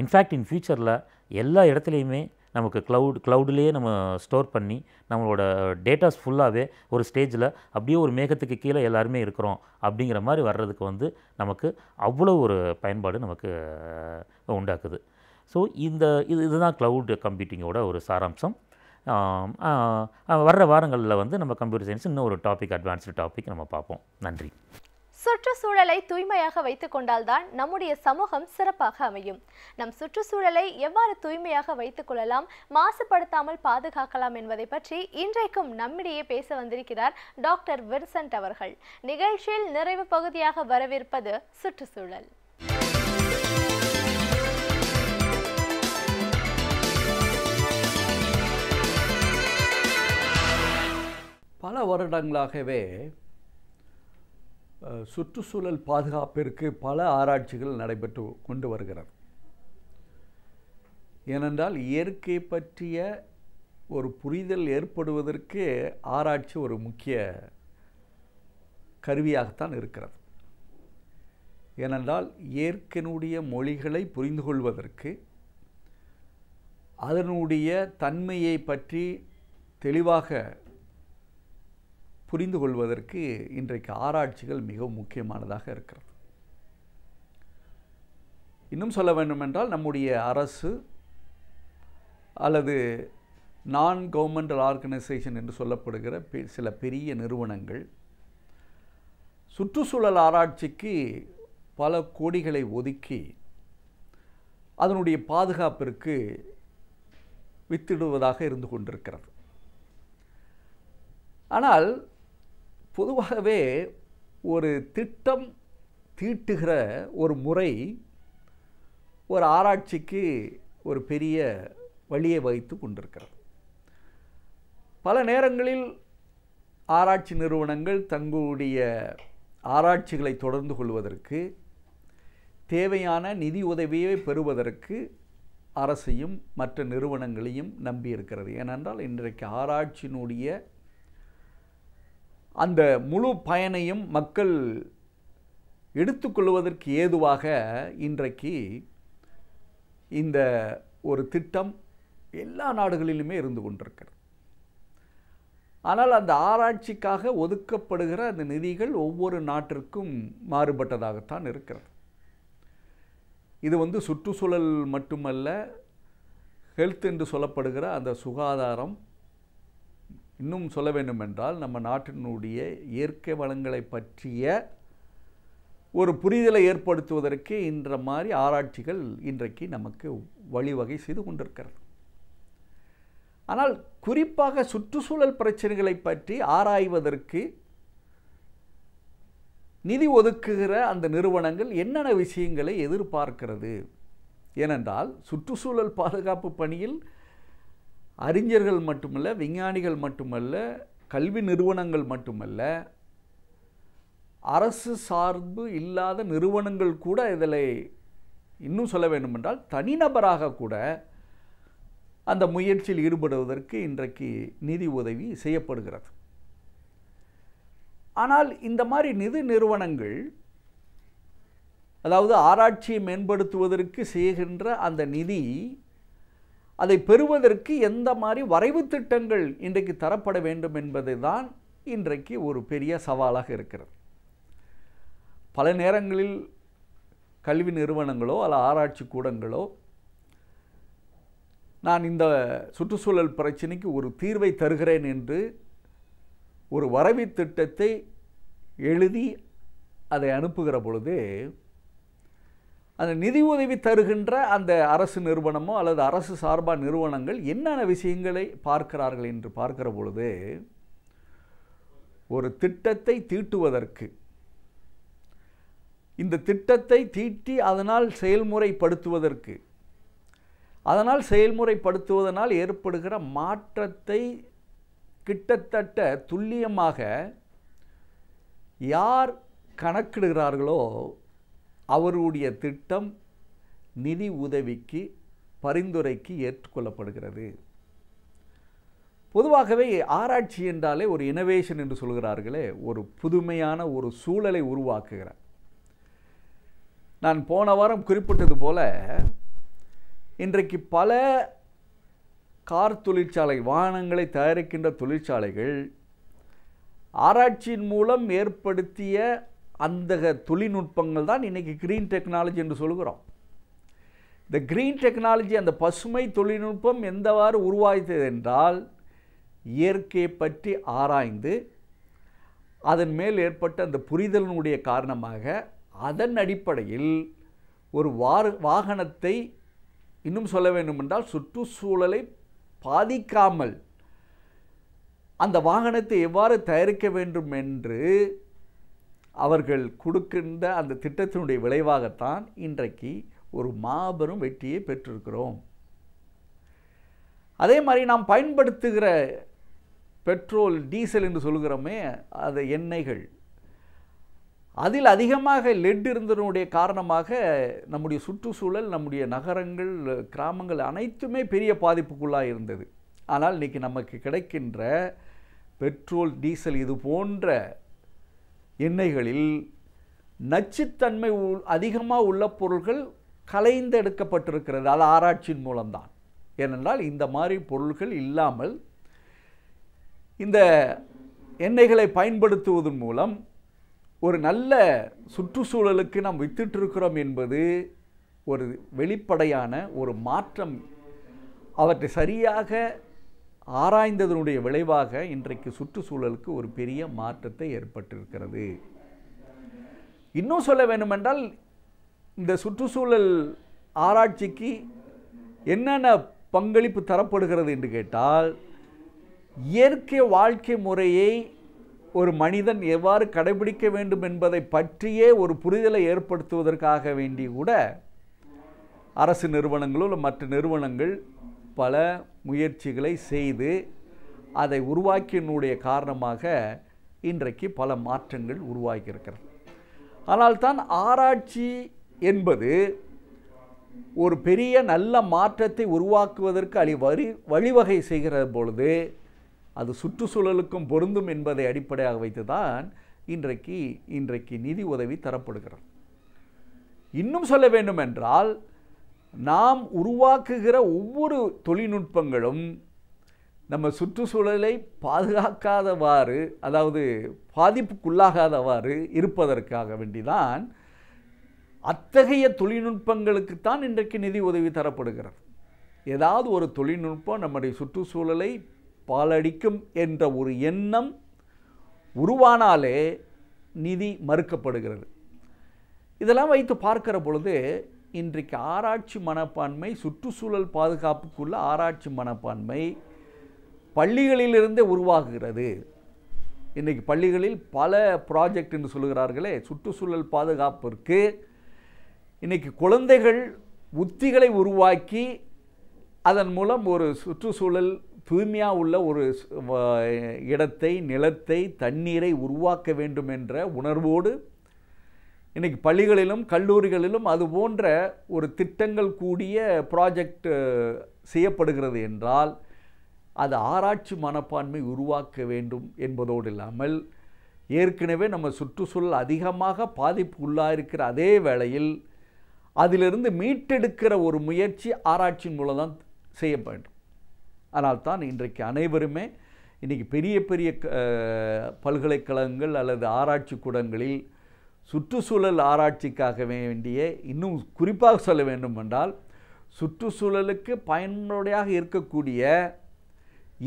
இன்ஃபேக்ட் இன் ஃப்யூச்சரில் எல்லா இடத்துலையுமே நமக்கு க்ளவுட்லேயே நம்ம ஸ்டோர் பண்ணி நம்மளோட டேட்டாஸ் ஃபுல்லாகவே ஒரு ஸ்டேஜில் அப்படியே ஒரு மேகத்துக்கு கீழே எல்லாருமே இருக்கிறோம் அப்படிங்கிற மாதிரி வர்றதுக்கு வந்து நமக்கு அவ்வளோ ஒரு பயன்பாடு நமக்கு உண்டாக்குது. ஸோ இதுதான் க்ளவுட் கம்ப்யூட்டிங்கோட ஒரு சாராம்சம். வர்ற வாரங்களில் வந்து நம்ம கம்ப்யூட்டர் சயின்ஸ் இன்னும் ஒரு டாபிக், அட்வான்ஸ்டு டாபிக் நம்ம பார்ப்போம். நன்றி. சுற்றுச்சூழலை தூய்மையாக வைத்துக் கொண்டால்தான் நம்முடைய சமூகம் சிறப்பாக அமையும். நம் சுற்றுச்சூழலை எவ்வாறு தூய்மையாக வைத்துக் கொள்ளலாம், மாசுபடுத்தாமல் பாதுகாக்கலாம் என்பதை பற்றி இன்றைக்கும் நம்மிடையே பேச வந்திருக்கிறார் டாக்டர் வின்சென்ட் அவர்கள். நிகழ்ச்சியில் நிறைவு பகுதியாக வரவிருப்பது சுற்றுச்சூழல். பல வருடங்களாகவே சுற்றுச்சூழல் பாதுகாப்பிற்கு பல ஆராய்ச்சிகள் நடைபெற்று கொண்டு வருகிறது. ஏனென்றால் இயற்கை பற்றிய ஒரு புரிதல் ஏற்படுவதற்கு ஆராய்ச்சி ஒரு முக்கிய கருவியாகத்தான் இருக்கிறது. ஏனென்றால் இயற்கையினுடைய மொழிகளை புரிந்து கொள்வதற்கு, அதனுடைய தன்மையை பற்றி தெளிவாக புரிந்து கொள்வதற்கு இன்றைக்கு ஆராய்ச்சிகள் மிகவும் முக்கியமானதாக இருக்கிறது. இன்னும் சொல்ல வேண்டுமென்றால் நம்முடைய அரசு அல்லது நான் கவர்மெண்டல் ஆர்கனைசேஷன் என்று சொல்லப்படுகிற சில பெரிய நிறுவனங்கள் சுற்றுச்சூழல் ஆராய்ச்சிக்கு பல கோடிகளை ஒதுக்கி அதனுடைய பாதுகாப்பிற்கு வித்திடுவதாக இருந்து கொண்டிருக்கிறது. ஆனால் பொதுவாகவே ஒரு திட்டம் தீட்டுகிற ஒரு முறை ஒரு ஆராய்ச்சிக்கு ஒரு பெரிய வழியை வகித்து கொண்டிருக்கிறது. பல நேரங்களில் ஆராய்ச்சி நிறுவனங்கள் தங்களுடைய ஆராய்ச்சிகளை தொடர்ந்து கொள்வதற்கு தேவையான நிதி உதவியை பெறுவதற்கு அரசையும் மற்ற நிறுவனங்களையும் நம்பியிருக்கிறது. ஏனென்றால் இன்றைக்கு ஆராய்ச்சியினுடைய அந்த முழு பயனையும் மக்கள் எடுத்துக்கொள்வதற்கு ஏதுவாக இன்றைக்கு இந்த ஒரு திட்டம் எல்லா நாடுகளிலுமே இருந்து கொண்டிருக்கிறது. ஆனால் அந்த ஆராய்ச்சிக்காக ஒதுக்கப்படுகிற அந்த நிதிகள் ஒவ்வொரு நாட்டிற்கும் மாறுபட்டதாகத்தான் இருக்கிறது. இது சுற்றுச்சூழல் மட்டுமல்ல, ஹெல்த் என்று சொல்லப்படுகிற அந்த சுகாதாரம், இன்னும் சொல்ல வேண்டுமென்றால் நம்ம நாட்டினுடைய இயற்கை வளங்களை பற்றிய ஒரு புரிதலை ஏற்படுத்துவதற்கு இந்த மாதிரி ஆராய்ச்சிகள் இன்றைக்கு நமக்கு வழிவகை செய்து கொண்டிருக்கிறது. ஆனால் குறிப்பாக சுற்றுச்சூழல் பிரச்சனைகளை பற்றி ஆராய்வதற்கு நிதி ஒதுக்குகிற அந்த நிறுவனங்கள் என்னென்ன விஷயங்களை எதிர்பார்க்கிறது? ஏனென்றால் சுற்றுச்சூழல் பாதுகாப்பு பணியில் அறிஞர்கள் மட்டுமல்ல, விஞ்ஞானிகள் மட்டுமல்ல, கல்வி நிறுவனங்கள் மட்டுமல்ல, அரசு சார்பு இல்லாத நிறுவனங்கள் கூட இதில் இன்னும் சொல்ல வேண்டுமென்றால் தனிநபராக கூட அந்த முயற்சியில் ஈடுபடுவதற்கு இன்றைக்கு நிதி உதவி செய்யப்படுகிறது. ஆனால் இந்த மாதிரி நிதி நிறுவனங்கள், அதாவது ஆராய்ச்சியை மேம்படுத்துவதற்கு செய்கின்ற அந்த நிதி, அதை பெறுவதற்கு எந்த மாதிரி வரைவு திட்டங்கள் இன்றைக்கு தரப்பட வேண்டும் என்பது தான் இன்றைக்கு ஒரு பெரிய சவாலாக இருக்கிறது. பல நேரங்களில் கல்வி நிறுவனங்களோ அல்ல ஆராய்ச்சி கூடங்களோ நான் இந்த சுற்றுச்சூழல் பிரச்சனைக்கு ஒரு தீர்வை தருகிறேன் என்று ஒரு வரைவு திட்டத்தை எழுதி அதை அனுப்புகிற பொழுது அந்த நிதி உதவி தருகின்ற அந்த அரசு நிறுவனமோ அல்லது அரசு சார்பா நிறுவனங்கள் என்னென்ன விஷயங்களை பார்க்கிறார்கள் என்று பார்க்கிற பொழுது, ஒரு திட்டத்தை தீட்டுவதற்கு, இந்த திட்டத்தை தீட்டி அதனால் செயல்முறைப்படுத்துவதனால் ஏற்படுகிற மாற்றத்தை கிட்டத்தட்ட துல்லியமாக யார் கணக்கிடுகிறார்களோ அவருடைய திட்டம் நிதி உதவிக்கு பரிந்துரைக்கு ஏற்றுக்கொள்ளப்படுகிறது. பொதுவாகவே ஆராய்ச்சி என்றாலே ஒரு இனோவேஷன் என்று சொல்கிறார்களே, ஒரு புதுமையான ஒரு சூழலை உருவாக்குகிறார். நான் போன வாரம் குறிப்பிட்டது போல இன்றைக்கு பல கார் தொழிற்சாலை, வாகனங்களை தயாரிக்கின்ற தொழிற்சாலைகள் ஆராய்ச்சியின் மூலம் ஏற்படுத்திய அந்த தொழில்நுட்பங்கள் தான் இன்றைக்கி க்ரீன் டெக்னாலஜி என்று சொல்கிறோம். இந்த க்ரீன் டெக்னாலஜி, அந்த பசுமை தொழில்நுட்பம் எந்தவாறு உருவாகியது என்றால், இயற்கையை பற்றி ஆராய்ந்து அதன் மேல் ஏற்பட்ட அந்த புரிதலினுடைய காரணமாக அதன் அடிப்படையில் ஒரு வாகனத்தை, இன்னும் சொல்ல வேண்டுமென்றால் சுற்றுச்சூழலை பாதிக்காமல் அந்த வாகனத்தை எவ்வாறு தயாரிக்க வேண்டும் என்று அவர்கள் கொடுக்கின்ற அந்த திட்டத்தினுடைய விளைவாகத்தான் இன்றைக்கு ஒரு மாபெரும் வெற்றியை பெற்றிருக்கிறோம். அதே மாதிரி நாம் பயன்படுத்துகிற பெட்ரோல், டீசல் என்று சொல்கிறோமே, அது எண்ணெய்கள், அதில் அதிகமாக லெட் இருந்ததனுடைய காரணமாக நம்முடைய சுற்றுச்சூழல், நம்முடைய நகரங்கள், கிராமங்கள் அனைத்துமே பெரிய பாதிப்புக்குள்ளாக இருந்தது. ஆனால் இன்றைக்கி நமக்கு கிடைக்கின்ற பெட்ரோல், டீசல் இது போன்ற எண்ணெய்களில் நச்சுத்தன்மை அதிகமாக உள்ள பொருள்கள் கலைந்தெடுக்கப்பட்டிருக்கிறது. அது ஆராய்ச்சியின் மூலம்தான். ஏனென்றால் இந்த மாதிரி பொருள்கள் இல்லாமல் இந்த எண்ணெய்களை பயன்படுத்துவதன் மூலம் ஒரு நல்ல சுற்றுச்சூழலுக்கு நாம் வித்திட்டிருக்கிறோம் என்பது ஒரு வெளிப்படையான ஒரு மாற்றம். அவற்றை சரியாக ஆராய்ந்ததனுடைய விளைவாக இன்றைக்கு சுற்றுச்சூழலுக்கு ஒரு பெரிய மாற்றத்தை ஏற்பட்டிருக்கிறது. இன்னும் சொல்ல வேண்டுமென்றால், இந்த சுற்றுச்சூழல் ஆராய்ச்சிக்கு என்னென்ன பங்களிப்பு தரப்படுகிறது என்று கேட்டால், இயற்கை வாழ்க்கை முறையை ஒரு மனிதன் எவ்வாறு கடைபிடிக்க வேண்டும் என்பதை பற்றியே ஒரு புரிதலை ஏற்படுத்துவதற்காக வேண்டி கூட அரசு நிறுவனங்களோ இல்லை மற்ற நிறுவனங்கள் பல முயற்சிகளை செய்து அதை உருவாக்கியனுடைய காரணமாக இன்றைக்கு பல மாற்றங்கள் உருவாகியிருக்கிறது. ஆனால் தான் ஆராய்ச்சி என்பது ஒரு பெரிய நல்ல மாற்றத்தை உருவாக்குவதற்கு வழிவகை செய்கிற பொழுது அது சுற்றுச்சூழலுக்கும் பொருந்தும் என்பதை அடிப்படையாக வைத்து தான் இன்றைக்கு நிதி உதவி தரப்படுகிறது. இன்னும் சொல்ல வேண்டும் என்றால், நாம் உருவாக்குகிற ஒவ்வொரு தொழில்நுட்பங்களும் நம்ம சுற்றுச்சூழலை பாதுகாக்காதவாறு, அதாவது பாதிப்புக்குள்ளாகாதவாறு இருப்பதற்காக வேண்டிதான் அத்தகைய தொழில்நுட்பங்களுக்குத்தான் இன்றைக்கு நிதி உதவி தரப்படுகிறது. ஏதாவது ஒரு தொழில்நுட்பம் நம்முடைய சுற்றுச்சூழலை பாலடிக்கும் என்ற ஒரு எண்ணம் உருவானாலே நிதி மறுக்கப்படுகிறது. இதெல்லாம் வைத்து பார்க்கிற பொழுது இன்றைக்கு ஆராய்ச்சி மனப்பான்மை, சுற்றுச்சூழல் பாதுகாப்புக்குள்ள ஆராய்ச்சி மனப்பான்மை பள்ளிகளிலிருந்தே உருவாகுகிறது. இன்றைக்கி பள்ளிகளில் பல ப்ராஜெக்ட் என்று சொல்கிறார்களே சுற்றுச்சூழல் பாதுகாப்பிற்கு, இன்றைக்கி குழந்தைகள் உத்திகளை உருவாக்கி அதன் மூலம் ஒரு சுற்றுச்சூழல் தூய்மையாக உள்ள ஒரு இடத்தை, நிலத்தை, தண்ணீரை உருவாக்க வேண்டும் என்ற உணர்வோடு இன்றைக்கி பள்ளிகளிலும் கல்லூரிகளிலும் அது போன்ற ஒரு திட்டங்கள் கூடிய ப்ராஜெக்ட் செய்யப்படுகிறது என்றால் அது ஆராய்ச்சி மனப்பான்மை உருவாக்க வேண்டும் என்பதோடு இல்லாமல், ஏற்கனவே நம்ம சுற்றுச்சூழல் அதிகமாக பாதிப்பு உள்ளாயிருக்கிற அதே வேளையில் அதிலிருந்து மீட்டெடுக்கிற ஒரு முயற்சி ஆராய்ச்சியின் மூலம் தான் செய்ய வேண்டும். ஆனால் தான் இன்றைக்கு அனைவருமே இன்றைக்கி பெரிய பெரிய பல்கலைக்கழகங்கள் அல்லது ஆராய்ச்சி கூடங்களில் சுற்றுச்சூழல் ஆராய்ச்சிக்காக வேண்டிய, இன்னும் குறிப்பாக சொல்ல வேண்டும் என்றால் சுற்றுச்சூழலுக்கு பயனுடையாக இருக்கக்கூடிய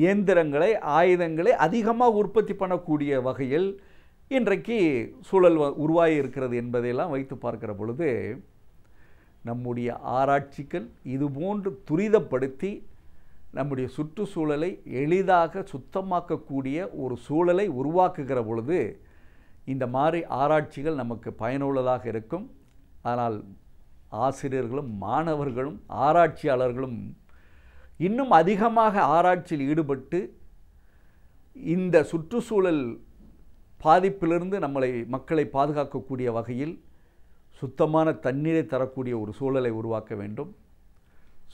இயந்திரங்களை, ஆயுதங்களை அதிகமாக உற்பத்தி பண்ணக்கூடிய வகையில் இன்றைக்கு சூழல் உருவாகி இருக்கிறது என்பதையெல்லாம் வைத்து பார்க்கிற பொழுது நம்முடைய ஆராய்ச்சிகள் இதுபோன்று துரிதப்படுத்தி நம்முடைய சுற்றுச்சூழலை எளிதாக சுத்தமாக்கக்கூடிய ஒரு சூழலை உருவாக்குகிற பொழுது இந்த மாதிரி ஆராய்ச்சிகள் நமக்கு பயனுள்ளதாக இருக்கும். ஆனால் ஆசிரியர்களும் மாணவர்களும் ஆராய்ச்சியாளர்களும் இன்னும் அதிகமாக ஆராய்ச்சியில் ஈடுபட்டு இந்த சுற்றுச்சூழல் பாதிப்பிலிருந்து மக்களை பாதுகாக்கக்கூடிய வகையில் சுத்தமான தண்ணீரை தரக்கூடிய ஒரு சூழலை உருவாக்க வேண்டும்,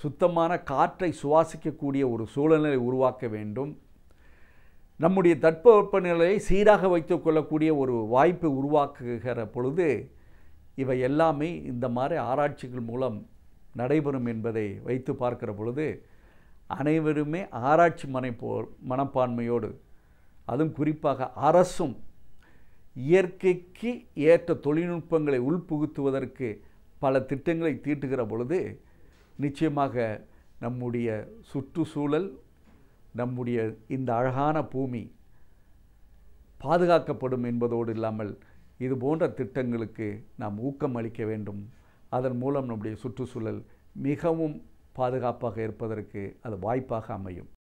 சுத்தமான காற்றை சுவாசிக்கக்கூடிய ஒரு சூழலை உருவாக்க வேண்டும், நம்முடைய தட்பவெப்பநிலையை சீராக வைத்துக் கொள்ளக்கூடிய ஒரு வாய்ப்பை உருவாக்குகிற பொழுது இவை எல்லாமே இந்த மாதிரி ஆராய்ச்சிகள் மூலம் நடைபெறும் என்பதை வைத்து பார்க்கிற பொழுது அனைவருமே ஆராய்ச்சி மனப்பான்மையோடு, அதுவும் குறிப்பாக அரசும் இயற்கைக்கு ஏற்ற தொழில்நுட்பங்களை உள்புகுத்துவதற்கு பல திட்டங்களை தீட்டுகிற பொழுது நிச்சயமாக நம்முடைய சுற்றுச்சூழல், நம்முடைய இந்த அழகான பூமி பாதுகாக்கப்படும் என்பதோடு இல்லாமல் இது போன்ற திட்டங்களுக்கு நாம் ஊக்கம் அளிக்க வேண்டும். அதன் மூலம் நம்முடைய சுற்றுச்சூழல் மிகவும் பாதுகாப்பாக இருப்பதற்கு அது வாய்ப்பாக அமையும்.